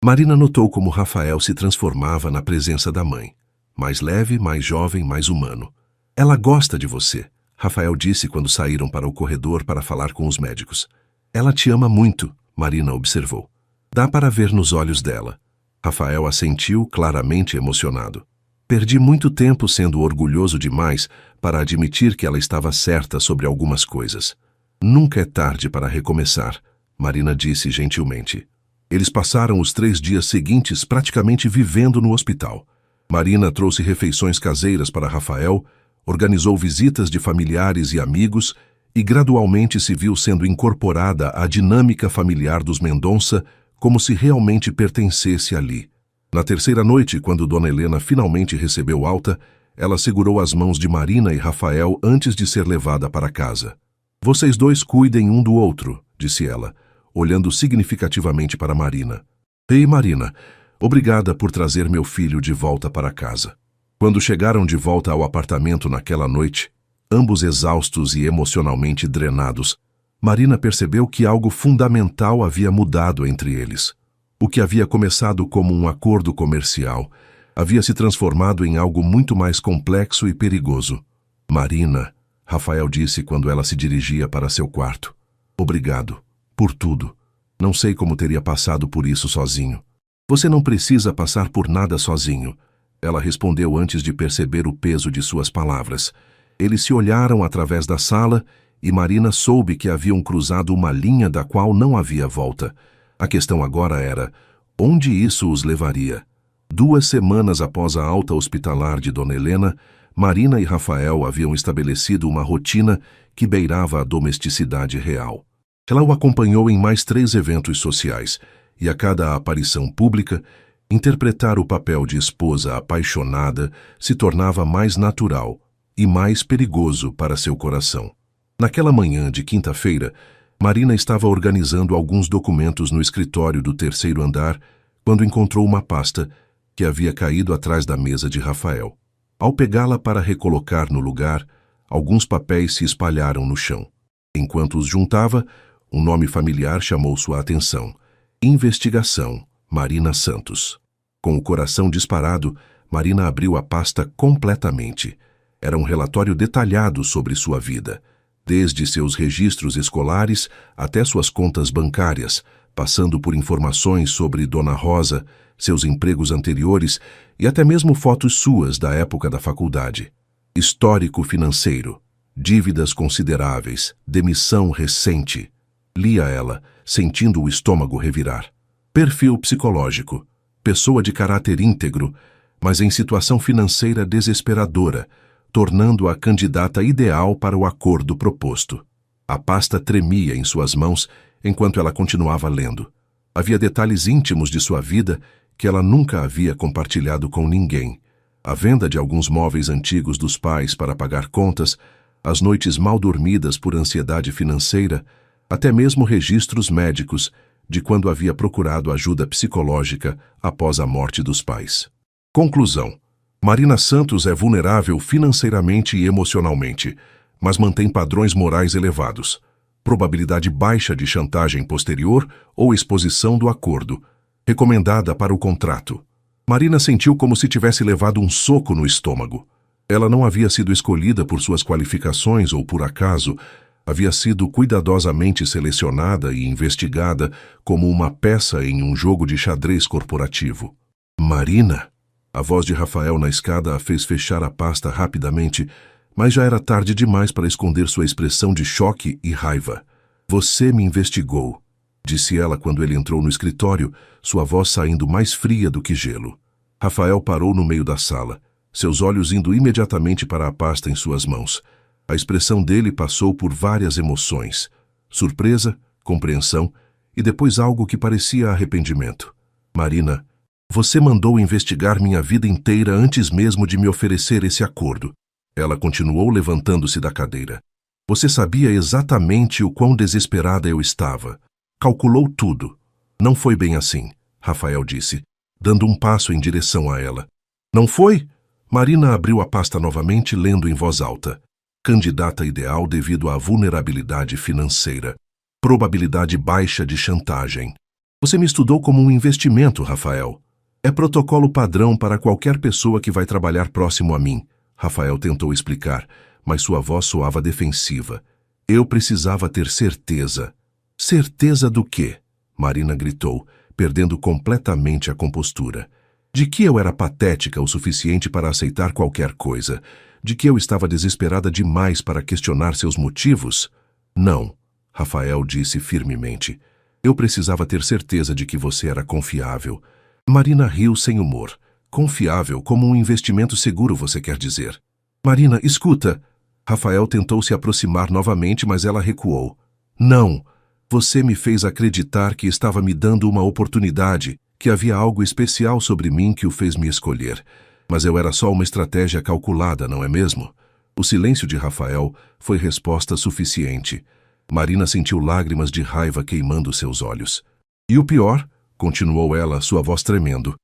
Marina notou como Rafael se transformava na presença da mãe. Mais leve, mais jovem, mais humano. Ela gosta de você, Rafael disse quando saíram para o corredor para falar com os médicos. Ela te ama muito, Marina observou. Dá para ver nos olhos dela. Rafael assentiu, claramente emocionado. Perdi muito tempo sendo orgulhoso demais para admitir que ela estava certa sobre algumas coisas. Nunca é tarde para recomeçar, Marina disse gentilmente. Eles passaram os 3 dias seguintes praticamente vivendo no hospital. Marina trouxe refeições caseiras para Rafael, organizou visitas de familiares e amigos e gradualmente se viu sendo incorporada à dinâmica familiar dos Mendonça como se realmente pertencesse ali. Na terceira noite, quando Dona Helena finalmente recebeu alta, ela segurou as mãos de Marina e Rafael antes de ser levada para casa. "Vocês dois cuidem um do outro", disse ela, olhando significativamente para Marina. "Ei, Marina, obrigada por trazer meu filho de volta para casa." Quando chegaram de volta ao apartamento naquela noite, ambos exaustos e emocionalmente drenados, Marina percebeu que algo fundamental havia mudado entre eles. O que havia começado como um acordo comercial havia se transformado em algo muito mais complexo e perigoso. "Marina", Rafael disse quando ela se dirigia para seu quarto. "Obrigado por tudo. Não sei como teria passado por isso sozinho." "Você não precisa passar por nada sozinho", ela respondeu antes de perceber o peso de suas palavras. Eles se olharam através da sala e Marina soube que haviam cruzado uma linha da qual não havia volta. A questão agora era, onde isso os levaria? 2 semanas após a alta hospitalar de Dona Helena, Marina e Rafael haviam estabelecido uma rotina que beirava a domesticidade real. Ela o acompanhou em mais 3 eventos sociais, e a cada aparição pública, interpretar o papel de esposa apaixonada se tornava mais natural e mais perigoso para seu coração. Naquela manhã de quinta-feira, Marina estava organizando alguns documentos no escritório do 3º andar quando encontrou uma pasta que havia caído atrás da mesa de Rafael. Ao pegá-la para recolocar no lugar, alguns papéis se espalharam no chão. Enquanto os juntava, um nome familiar chamou sua atenção. Investigação, Marina Santos. Com o coração disparado, Marina abriu a pasta completamente. Era um relatório detalhado sobre sua vida, desde seus registros escolares até suas contas bancárias, passando por informações sobre Dona Rosa, seus empregos anteriores e até mesmo fotos suas da época da faculdade. Histórico financeiro, dívidas consideráveis, demissão recente. Lia ela, sentindo o estômago revirar. Perfil psicológico, pessoa de caráter íntegro, mas em situação financeira desesperadora, tornando-a candidata ideal para o acordo proposto. A pasta tremia em suas mãos enquanto ela continuava lendo. Havia detalhes íntimos de sua vida que ela nunca havia compartilhado com ninguém. A venda de alguns móveis antigos dos pais para pagar contas, as noites mal dormidas por ansiedade financeira, até mesmo registros médicos de quando havia procurado ajuda psicológica após a morte dos pais. Conclusão. Marina Santos é vulnerável financeiramente e emocionalmente, mas mantém padrões morais elevados. Probabilidade baixa de chantagem posterior ou exposição do acordo. Recomendada para o contrato. Marina sentiu como se tivesse levado um soco no estômago. Ela não havia sido escolhida por suas qualificações ou por acaso, havia sido cuidadosamente selecionada e investigada como uma peça em um jogo de xadrez corporativo. "Marina?" A voz de Rafael na escada a fez fechar a pasta rapidamente, mas já era tarde demais para esconder sua expressão de choque e raiva. "Você me investigou", disse ela quando ele entrou no escritório, sua voz saindo mais fria do que gelo. Rafael parou no meio da sala, seus olhos indo imediatamente para a pasta em suas mãos. A expressão dele passou por várias emoções: surpresa, compreensão e depois algo que parecia arrependimento. "Marina, você mandou investigar minha vida inteira antes mesmo de me oferecer esse acordo." Ela continuou levantando-se da cadeira. "Você sabia exatamente o quão desesperada eu estava. Calculou tudo." "Não foi bem assim", Rafael disse, dando um passo em direção a ela. "Não foi?" Marina abriu a pasta novamente, lendo em voz alta. "Candidata ideal devido à vulnerabilidade financeira. Probabilidade baixa de chantagem." "Você me estudou como um investimento, Rafael." "É protocolo padrão para qualquer pessoa que vai trabalhar próximo a mim", Rafael tentou explicar, mas sua voz soava defensiva. "Eu precisava ter certeza." "Certeza do quê?" Marina gritou, perdendo completamente a compostura. De que eu era patética o suficiente para aceitar qualquer coisa? De que eu estava desesperada demais para questionar seus motivos? Não, Rafael disse firmemente. Eu precisava ter certeza de que você era confiável. Marina riu sem humor. Confiável, como um investimento seguro, você quer dizer? Marina, escuta. Rafael tentou se aproximar novamente, mas ela recuou. Não. Você me fez acreditar que estava me dando uma oportunidade, que havia algo especial sobre mim que o fez me escolher. Mas eu era só uma estratégia calculada, não é mesmo? O silêncio de Rafael foi resposta suficiente. Marina sentiu lágrimas de raiva queimando seus olhos. E o pior, continuou ela, sua voz tremendo,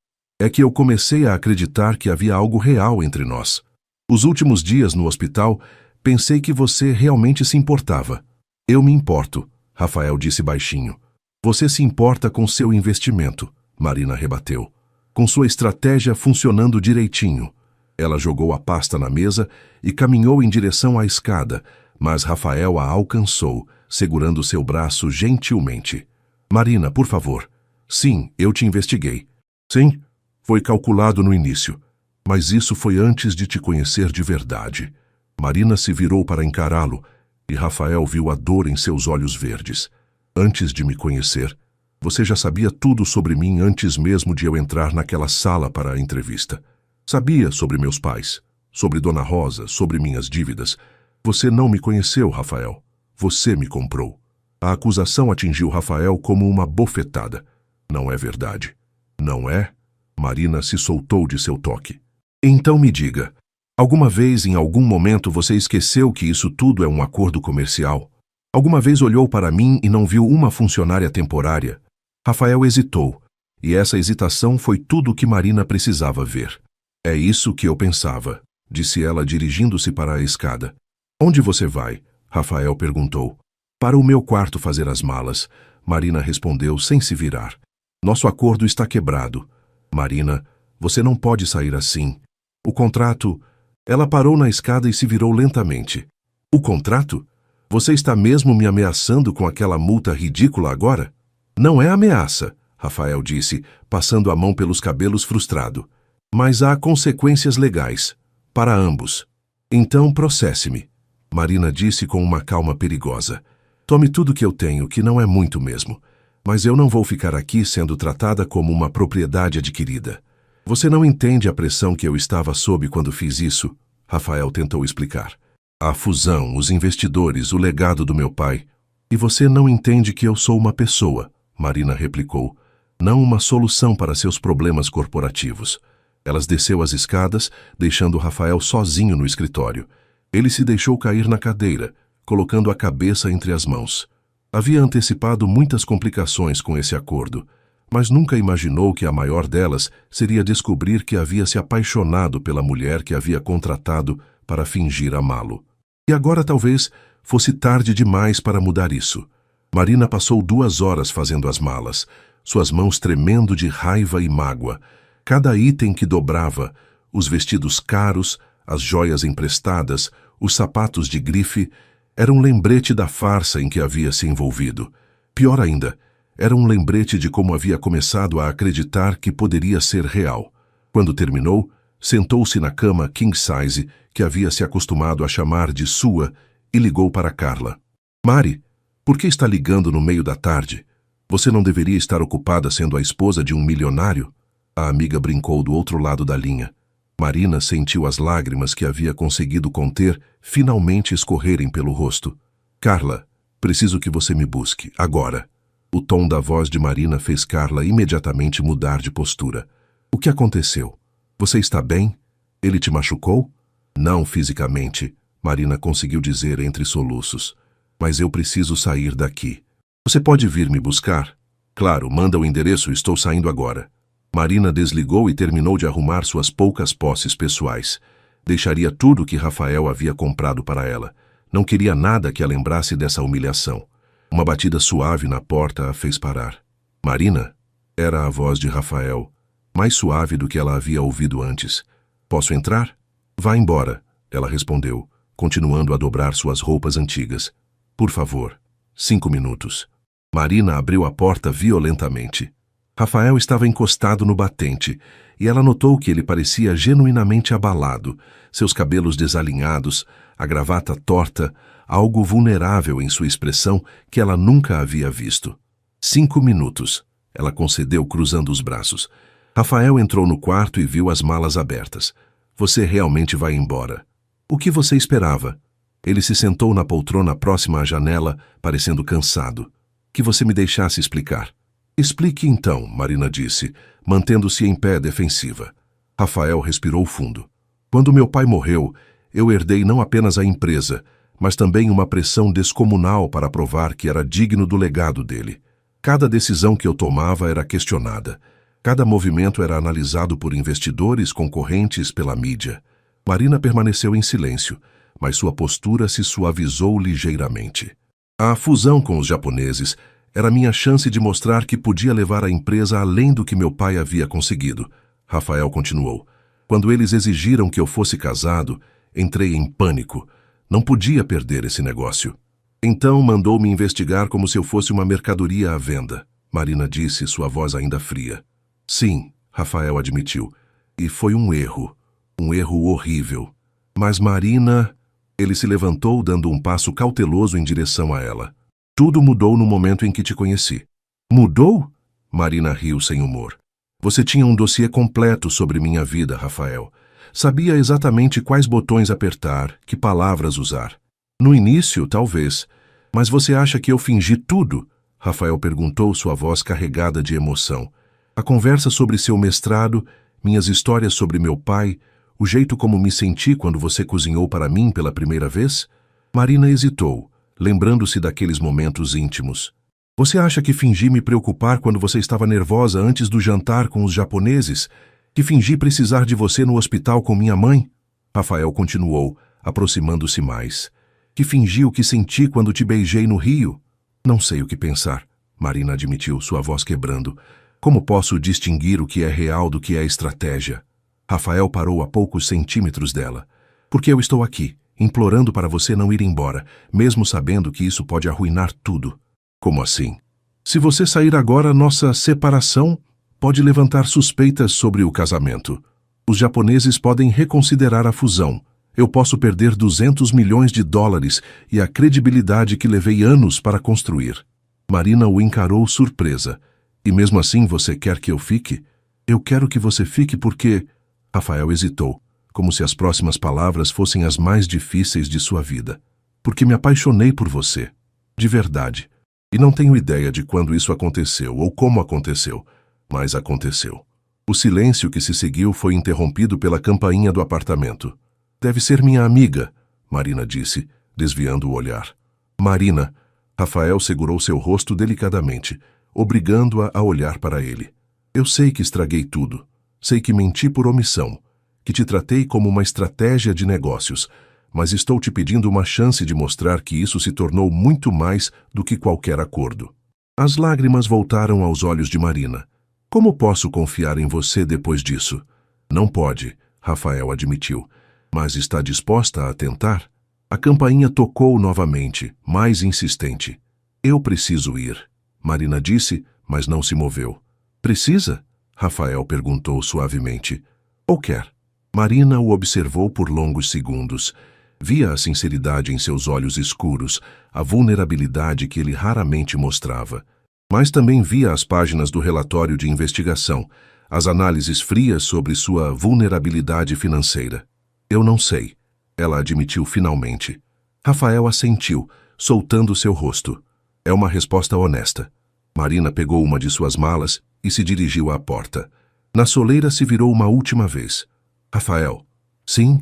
é que eu comecei a acreditar que havia algo real entre nós. Os últimos dias no hospital, pensei que você realmente se importava. Eu me importo, Rafael disse baixinho. Você se importa com seu investimento, Marina rebateu. Com sua estratégia funcionando direitinho. Ela jogou a pasta na mesa e caminhou em direção à escada, mas Rafael a alcançou, segurando seu braço gentilmente. Marina, por favor. Sim, eu te investiguei. Sim, foi calculado no início. Mas isso foi antes de te conhecer de verdade. Marina se virou para encará-lo, e Rafael viu a dor em seus olhos verdes. Antes de me conhecer, você já sabia tudo sobre mim antes mesmo de eu entrar naquela sala para a entrevista. Sabia sobre meus pais, sobre Dona Rosa, sobre minhas dívidas. Você não me conheceu, Rafael. Você me comprou. A acusação atingiu Rafael como uma bofetada. Não é verdade. Não é? Marina se soltou de seu toque. Então me diga, alguma vez, em algum momento, você esqueceu que isso tudo é um acordo comercial? Alguma vez olhou para mim e não viu uma funcionária temporária? Rafael hesitou, e essa hesitação foi tudo o que Marina precisava ver. É isso que eu pensava, disse ela dirigindo-se para a escada. Onde você vai? Rafael perguntou. Para o meu quarto fazer as malas, Marina respondeu sem se virar. Nosso acordo está quebrado. Marina, você não pode sair assim. O contrato... Ela parou na escada e se virou lentamente. O contrato? Você está mesmo me ameaçando com aquela multa ridícula agora? Não é ameaça, Rafael disse, passando a mão pelos cabelos frustrado. Mas há consequências legais. Para ambos. Então processe-me. Marina disse com uma calma perigosa. Tome tudo que eu tenho, que não é muito mesmo. Mas eu não vou ficar aqui sendo tratada como uma propriedade adquirida. Você não entende a pressão que eu estava sob quando fiz isso? Rafael tentou explicar. A fusão, os investidores, o legado do meu pai. E você não entende que eu sou uma pessoa, Marina replicou. Não uma solução para seus problemas corporativos. Ela desceu as escadas, deixando Rafael sozinho no escritório. Ele se deixou cair na cadeira, colocando a cabeça entre as mãos. Havia antecipado muitas complicações com esse acordo, mas nunca imaginou que a maior delas seria descobrir que havia se apaixonado pela mulher que havia contratado para fingir amá-lo. E agora talvez fosse tarde demais para mudar isso. Marina passou 2 horas fazendo as malas, suas mãos tremendo de raiva e mágoa. Cada item que dobrava, os vestidos caros, as joias emprestadas, os sapatos de grife, era um lembrete da farsa em que havia se envolvido. Pior ainda, era um lembrete de como havia começado a acreditar que poderia ser real. Quando terminou, sentou-se na cama king size, que havia se acostumado a chamar de sua, e ligou para Carla. Mari, por que está ligando no meio da tarde? Você não deveria estar ocupada sendo a esposa de um milionário? A amiga brincou do outro lado da linha. Marina sentiu as lágrimas que havia conseguido conter finalmente escorrerem pelo rosto. Carla, preciso que você me busque, agora. O tom da voz de Marina fez Carla imediatamente mudar de postura. O que aconteceu? Você está bem? Ele te machucou? Não fisicamente, Marina conseguiu dizer entre soluços. Mas eu preciso sair daqui. Você pode vir me buscar? Claro, manda o endereço, estou saindo agora. Marina desligou e terminou de arrumar suas poucas posses pessoais. Deixaria tudo que Rafael havia comprado para ela. Não queria nada que a lembrasse dessa humilhação. Uma batida suave na porta a fez parar. Marina? Era a voz de Rafael, mais suave do que ela havia ouvido antes. Posso entrar? Vá embora, ela respondeu, continuando a dobrar suas roupas antigas. Por favor, 5 minutos. Marina abriu a porta violentamente. Rafael estava encostado no batente, e ela notou que ele parecia genuinamente abalado, seus cabelos desalinhados, a gravata torta, algo vulnerável em sua expressão que ela nunca havia visto. 5 minutos, ela concedeu cruzando os braços. Rafael entrou no quarto e viu as malas abertas. Você realmente vai embora. O que você esperava? Ele se sentou na poltrona próxima à janela, parecendo cansado. Que você me deixasse explicar. Explique então, Marina disse, mantendo-se em pé defensiva. Rafael respirou fundo. Quando meu pai morreu, eu herdei não apenas a empresa, mas também uma pressão descomunal para provar que era digno do legado dele. Cada decisão que eu tomava era questionada. Cada movimento era analisado por investidores concorrentes pela mídia. Marina permaneceu em silêncio, mas sua postura se suavizou ligeiramente. A fusão com os japoneses era minha chance de mostrar que podia levar a empresa além do que meu pai havia conseguido. Rafael continuou. Quando eles exigiram que eu fosse casado, entrei em pânico. Não podia perder esse negócio. Então mandou-me investigar como se eu fosse uma mercadoria à venda. Marina disse, sua voz ainda fria. Sim, Rafael admitiu. E foi um erro horrível. Mas Marina... Ele se levantou, dando um passo cauteloso em direção a ela. Tudo mudou no momento em que te conheci. Mudou? Marina riu sem humor. Você tinha um dossiê completo sobre minha vida, Rafael. Sabia exatamente quais botões apertar, que palavras usar. No início, talvez. Mas você acha que eu fingi tudo? Rafael perguntou, sua voz carregada de emoção. A conversa sobre seu mestrado, minhas histórias sobre meu pai, o jeito como me senti quando você cozinhou para mim pela primeira vez? Marina hesitou, lembrando-se daqueles momentos íntimos. Você acha que fingi me preocupar quando você estava nervosa antes do jantar com os japoneses? Que fingi precisar de você no hospital com minha mãe? Rafael continuou, aproximando-se mais. Que fingi o que senti quando te beijei no Rio? Não sei o que pensar, Marina admitiu, sua voz quebrando. Como posso distinguir o que é real do que é estratégia? Rafael parou a poucos centímetros dela. Porque eu estou aqui, implorando para você não ir embora, mesmo sabendo que isso pode arruinar tudo. Como assim? Se você sair agora, nossa separação pode levantar suspeitas sobre o casamento. Os japoneses podem reconsiderar a fusão. Eu posso perder 200 milhões de dólares e a credibilidade que levei anos para construir. Marina o encarou surpresa. E mesmo assim você quer que eu fique? Eu quero que você fique porque... Rafael hesitou, como se as próximas palavras fossem as mais difíceis de sua vida. Porque me apaixonei por você. De verdade. E não tenho ideia de quando isso aconteceu ou como aconteceu, mas aconteceu. O silêncio que se seguiu foi interrompido pela campainha do apartamento. Deve ser minha amiga, Marina disse, desviando o olhar. Marina. Rafael segurou seu rosto delicadamente, obrigando-a a olhar para ele. Eu sei que estraguei tudo. Sei que menti por omissão, que te tratei como uma estratégia de negócios, mas estou te pedindo uma chance de mostrar que isso se tornou muito mais do que qualquer acordo. As lágrimas voltaram aos olhos de Marina. Como posso confiar em você depois disso? Não pode, Rafael admitiu, mas está disposta a tentar? A campainha tocou novamente, mais insistente. Eu preciso ir, Marina disse, mas não se moveu. Precisa? Rafael perguntou suavemente. Ou quer? Marina o observou por longos segundos. Via a sinceridade em seus olhos escuros, a vulnerabilidade que ele raramente mostrava. Mas também via as páginas do relatório de investigação, as análises frias sobre sua vulnerabilidade financeira. Eu não sei, ela admitiu finalmente. Rafael assentiu, soltando seu rosto. É uma resposta honesta. Marina pegou uma de suas malas e se dirigiu à porta. Na soleira se virou uma última vez. Rafael, sim,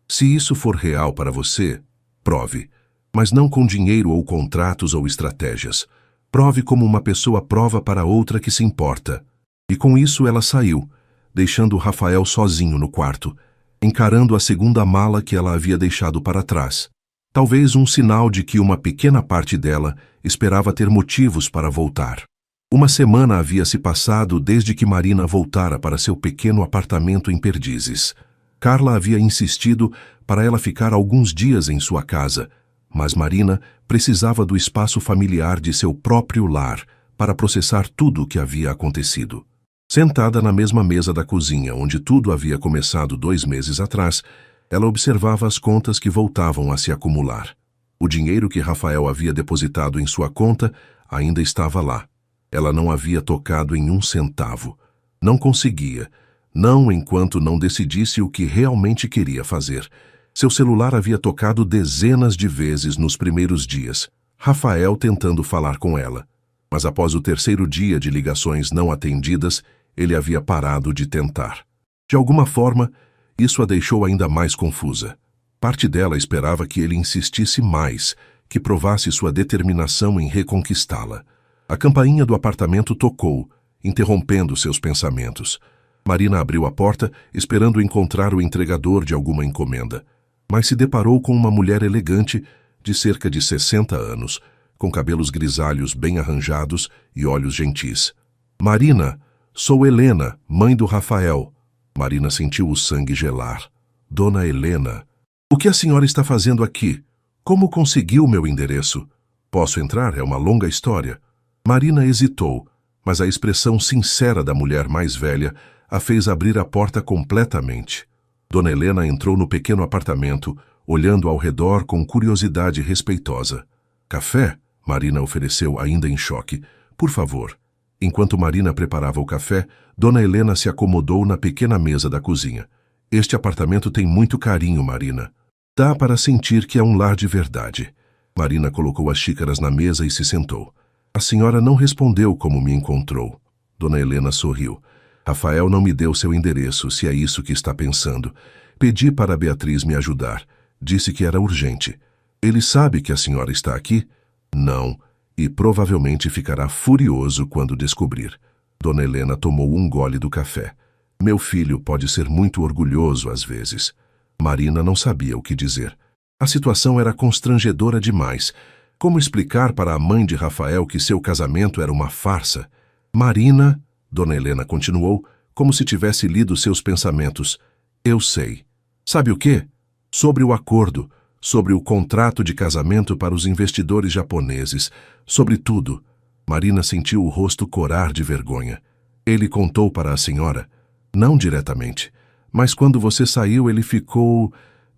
se isso for real para você, prove. Mas não com dinheiro ou contratos ou estratégias. Prove como uma pessoa prova para outra que se importa. E com isso ela saiu, deixando Rafael sozinho no quarto, encarando a segunda mala que ela havia deixado para trás. Talvez um sinal de que uma pequena parte dela esperava ter motivos para voltar. Uma semana havia se passado desde que Marina voltara para seu pequeno apartamento em Perdizes. Carla havia insistido para ela ficar alguns dias em sua casa, mas Marina precisava do espaço familiar de seu próprio lar para processar tudo o que havia acontecido. Sentada na mesma mesa da cozinha onde tudo havia começado 2 meses atrás, ela observava as contas que voltavam a se acumular. O dinheiro que Rafael havia depositado em sua conta ainda estava lá. Ela não havia tocado em 1 centavo. Não conseguia, não enquanto não decidisse o que realmente queria fazer. Seu celular havia tocado dezenas de vezes nos primeiros dias. Rafael tentando falar com ela. Mas após o 3º dia de ligações não atendidas, ele havia parado de tentar. De alguma forma, isso a deixou ainda mais confusa. Parte dela esperava que ele insistisse mais, que provasse sua determinação em reconquistá-la. A campainha do apartamento tocou, interrompendo seus pensamentos. Marina abriu a porta, esperando encontrar o entregador de alguma encomenda, mas se deparou com uma mulher elegante, de cerca de 60 anos, com cabelos grisalhos bem arranjados e olhos gentis. Marina, sou Helena, mãe do Rafael. Marina sentiu o sangue gelar. Dona Helena, o que a senhora está fazendo aqui? Como conseguiu meu endereço? Posso entrar? É uma longa história. Marina hesitou, mas a expressão sincera da mulher mais velha a fez abrir a porta completamente. Dona Helena entrou no pequeno apartamento, olhando ao redor com curiosidade respeitosa. Café? Marina ofereceu, ainda em choque. Por favor. Enquanto Marina preparava o café, Dona Helena se acomodou na pequena mesa da cozinha. Este apartamento tem muito carinho, Marina. Dá para sentir que é um lar de verdade. Marina colocou as xícaras na mesa e se sentou. A senhora não respondeu como me encontrou. Dona Helena sorriu. Rafael não me deu seu endereço, se é isso que está pensando. Pedi para a Beatriz me ajudar. Disse que era urgente. Ele sabe que a senhora está aqui? Não, e provavelmente ficará furioso quando descobrir. Dona Helena tomou um gole do café. Meu filho pode ser muito orgulhoso às vezes. Marina não sabia o que dizer. A situação era constrangedora demais. Como explicar para a mãe de Rafael que seu casamento era uma farsa? Marina, Dona Helena continuou, como se tivesse lido seus pensamentos. Eu sei. Sabe o quê? Sobre o acordo, sobre o contrato de casamento para os investidores japoneses, sobre tudo. Marina sentiu o rosto corar de vergonha. Ele contou para a senhora? Não diretamente, mas quando você saiu ele ficou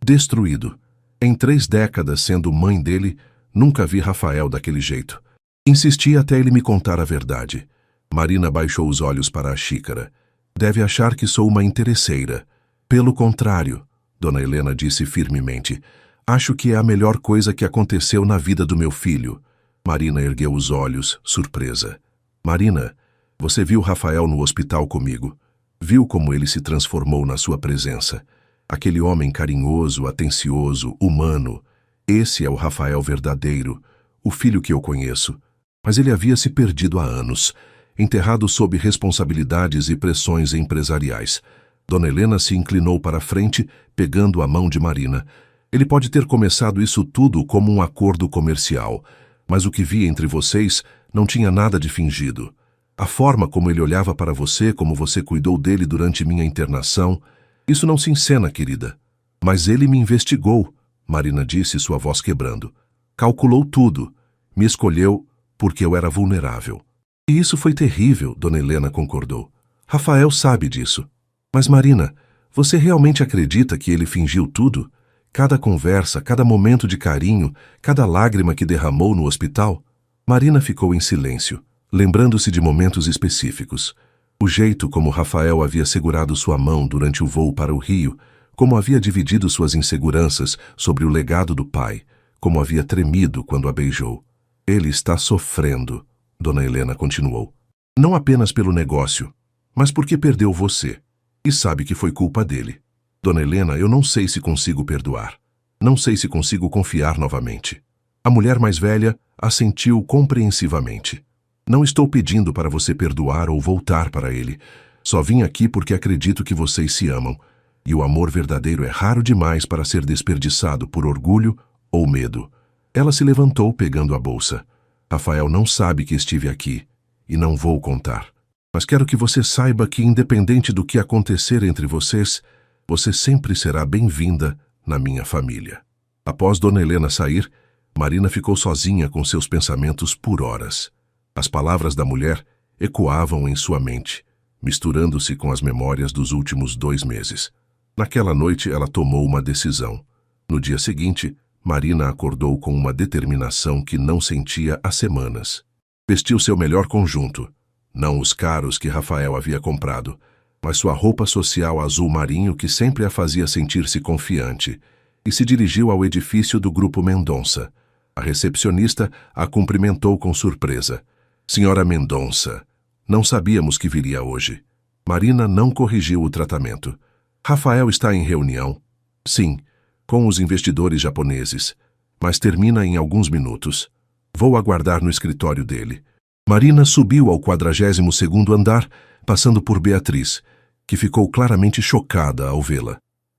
destruído. Em 3 décadas sendo mãe dele, nunca vi Rafael daquele jeito. Insisti até ele me contar a verdade. Marina baixou os olhos para a xícara. Deve achar que sou uma interesseira. Pelo contrário, Dona Helena disse firmemente, acho que é a melhor coisa que aconteceu na vida do meu filho. Marina ergueu os olhos, surpresa. Marina, você viu Rafael no hospital comigo. Viu como ele se transformou na sua presença. Aquele homem carinhoso, atencioso, humano. Esse é o Rafael verdadeiro, o filho que eu conheço. Mas ele havia se perdido há anos, enterrado sob responsabilidades e pressões empresariais. Dona Helena se inclinou para a frente, pegando a mão de Marina. Ele pode ter começado isso tudo como um acordo comercial, mas o que vi entre vocês não tinha nada de fingido. A forma como ele olhava para você, como você cuidou dele durante minha internação, isso não se encena, querida. Mas ele me investigou, Marina disse, sua voz quebrando. Calculou tudo. Me escolheu porque eu era vulnerável. E isso foi terrível, Dona Helena concordou. Rafael sabe disso. Mas, Marina, você realmente acredita que ele fingiu tudo? Cada conversa, cada momento de carinho, cada lágrima que derramou no hospital? Marina ficou em silêncio, lembrando-se de momentos específicos. O jeito como Rafael havia segurado sua mão durante o voo para o Rio, como havia dividido suas inseguranças sobre o legado do pai, como havia tremido quando a beijou. Ele está sofrendo, Dona Helena continuou. Não apenas pelo negócio, mas porque perdeu você. E sabe que foi culpa dele. Dona Helena, eu não sei se consigo perdoar. Não sei se consigo confiar novamente. A mulher mais velha assentiu compreensivamente. Não estou pedindo para você perdoar ou voltar para ele. Só vim aqui porque acredito que vocês se amam. E o amor verdadeiro é raro demais para ser desperdiçado por orgulho ou medo. Ela se levantou pegando a bolsa. Rafael não sabe que estive aqui. E não vou contar. Mas quero que você saiba que, independente do que acontecer entre vocês, você sempre será bem-vinda na minha família. Após Dona Helena sair, Marina ficou sozinha com seus pensamentos por horas. As palavras da mulher ecoavam em sua mente, misturando-se com as memórias dos últimos 2 meses. Naquela noite ela tomou uma decisão. No dia seguinte, Marina acordou com uma determinação que não sentia há semanas. Vestiu seu melhor conjunto, não os caros que Rafael havia comprado, mas sua roupa social azul marinho que sempre a fazia sentir-se confiante, e se dirigiu ao edifício do Grupo Mendonça. A recepcionista a cumprimentou com surpresa. Senhora Mendonça, não sabíamos que viria hoje. Marina não corrigiu o tratamento. Rafael está em reunião. Sim, com os investidores japoneses, mas termina em alguns minutos. Vou aguardar no escritório dele. Marina subiu ao 42º andar, passando por Beatriz, que ficou claramente chocada ao vê-la.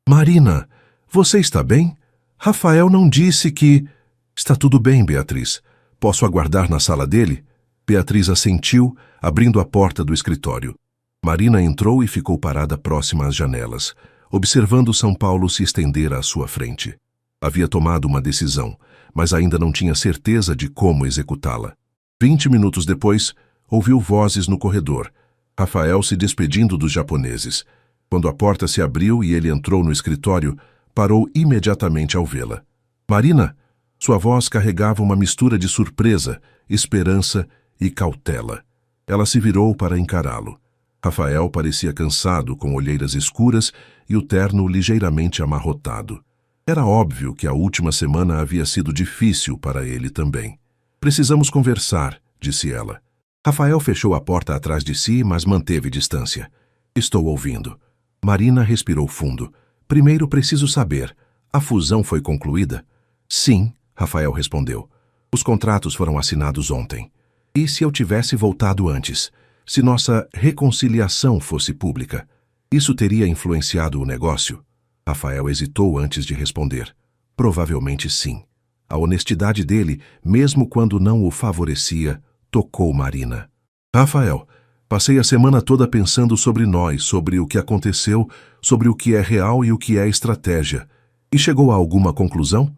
Marina, você está bem? Rafael não disse que... Está tudo bem, Beatriz. Posso aguardar na sala dele? Beatriz assentiu, abrindo a porta do escritório. Marina entrou e ficou parada próxima às janelas, observando São Paulo se estender à sua frente. Havia tomado uma decisão, mas ainda não tinha certeza de como executá-la. 20 minutos depois, ouviu vozes no corredor. Rafael se despedindo dos japoneses. Quando a porta se abriu e ele entrou no escritório, parou imediatamente ao vê-la. Marina, sua voz carregava uma mistura de surpresa, esperança e cautela. Ela se virou para encará-lo. Rafael parecia cansado, com olheiras escuras e o terno ligeiramente amarrotado. Era óbvio que a última semana havia sido difícil para ele também. Precisamos conversar, disse ela. Rafael fechou a porta atrás de si, mas manteve distância. Estou ouvindo. Marina respirou fundo. Primeiro preciso saber, a fusão foi concluída? Sim, Rafael respondeu. Os contratos foram assinados ontem. E se eu tivesse voltado antes? Se nossa reconciliação fosse pública, isso teria influenciado o negócio? Rafael hesitou antes de responder. Provavelmente sim. A honestidade dele, mesmo quando não o favorecia, tocou Marina. Rafael, passei a semana toda pensando sobre nós, sobre o que aconteceu, sobre o que é real e o que é estratégia. E chegou a alguma conclusão?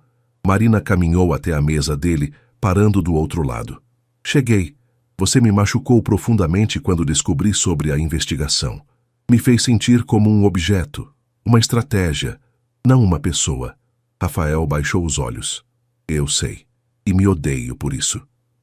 Marina caminhou até a mesa dele, parando do outro lado. Cheguei. Você me machucou profundamente quando descobri sobre a investigação. Me fez sentir como um objeto, uma estratégia, não uma pessoa. Rafael baixou os olhos. Eu sei, e me odeio por isso.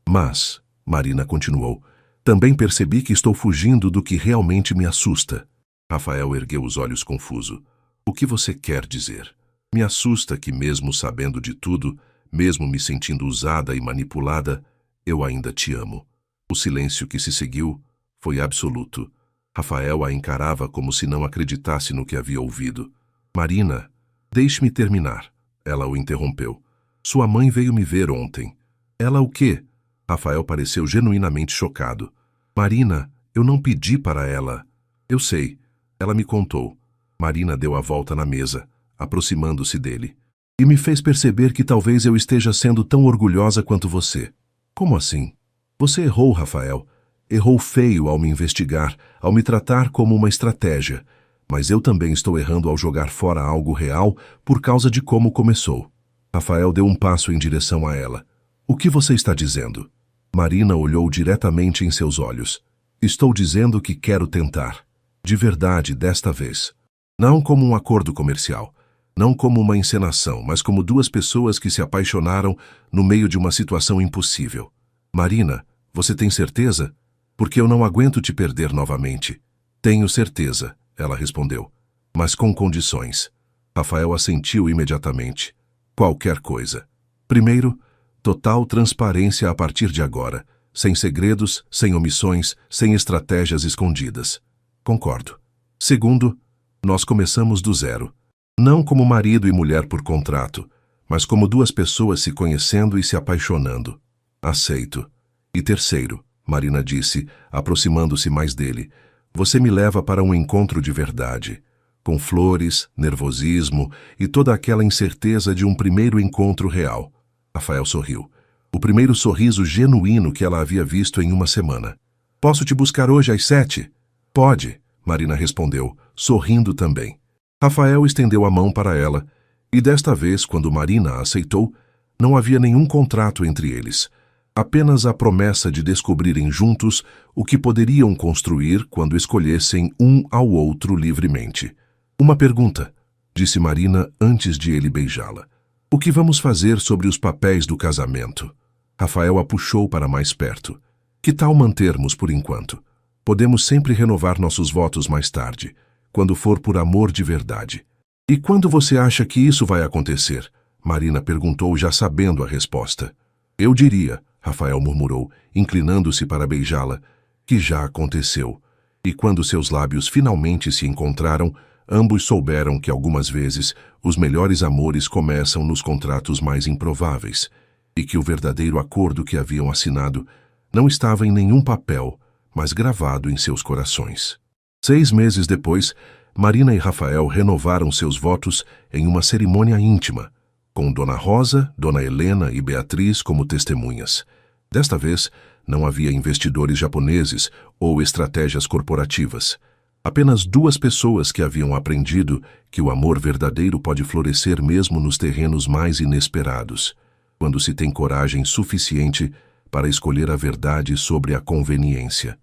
Mas, Marina continuou, também percebi que estou fugindo do que realmente me assusta. Rafael ergueu os olhos confuso. O que você quer dizer? Me assusta que mesmo sabendo de tudo, mesmo me sentindo usada e manipulada, eu ainda te amo. O silêncio que se seguiu foi absoluto. Rafael a encarava como se não acreditasse no que havia ouvido. Marina, deixe-me terminar. Ela o interrompeu. Sua mãe veio me ver ontem. Ela o quê? Rafael pareceu genuinamente chocado. Marina, eu não pedi para ela. Eu sei. Ela me contou. Marina deu a volta na mesa, aproximando-se dele. E me fez perceber que talvez eu esteja sendo tão orgulhosa quanto você. Como assim? Você errou, Rafael. Errou feio ao me investigar, ao me tratar como uma estratégia. Mas eu também estou errando ao jogar fora algo real por causa de como começou. Rafael deu um passo em direção a ela. O que você está dizendo? Marina olhou diretamente em seus olhos. Estou dizendo que quero tentar. De verdade, desta vez. Não como um acordo comercial. Não como uma encenação, mas como 2 pessoas que se apaixonaram no meio de uma situação impossível. Marina, você tem certeza? Porque eu não aguento te perder novamente. Tenho certeza, ela respondeu. Mas com condições. Rafael assentiu imediatamente. Qualquer coisa. Primeiro, total transparência a partir de agora. Sem segredos, sem omissões, sem estratégias escondidas. Concordo. Segundo, nós começamos do zero. Não como marido e mulher por contrato, mas como 2 pessoas se conhecendo e se apaixonando. Aceito. E terceiro, Marina disse, aproximando-se mais dele, você me leva para um encontro de verdade, com flores, nervosismo e toda aquela incerteza de um primeiro encontro real. Rafael sorriu. O primeiro sorriso genuíno que ela havia visto em uma semana. Posso te buscar hoje às 7? Pode, Marina respondeu, sorrindo também. Rafael estendeu a mão para ela, e desta vez, quando Marina a aceitou, não havia nenhum contrato entre eles. Apenas a promessa de descobrirem juntos o que poderiam construir quando escolhessem um ao outro livremente. Uma pergunta, disse Marina antes de ele beijá-la. O que vamos fazer sobre os papéis do casamento? Rafael a puxou para mais perto. Que tal mantermos por enquanto? Podemos sempre renovar nossos votos mais tarde, quando for por amor de verdade. E quando você acha que isso vai acontecer? Marina perguntou, já sabendo a resposta. Eu diria, Rafael murmurou, inclinando-se para beijá-la, que já aconteceu. E quando seus lábios finalmente se encontraram, ambos souberam que algumas vezes os melhores amores começam nos contratos mais improváveis, e que o verdadeiro acordo que haviam assinado não estava em nenhum papel, mas gravado em seus corações. 6 meses depois, Marina e Rafael renovaram seus votos em uma cerimônia íntima, com Dona Rosa, Dona Helena e Beatriz como testemunhas. Desta vez, não havia investidores japoneses ou estratégias corporativas. Apenas 2 pessoas que haviam aprendido que o amor verdadeiro pode florescer mesmo nos terrenos mais inesperados, quando se tem coragem suficiente para escolher a verdade sobre a conveniência.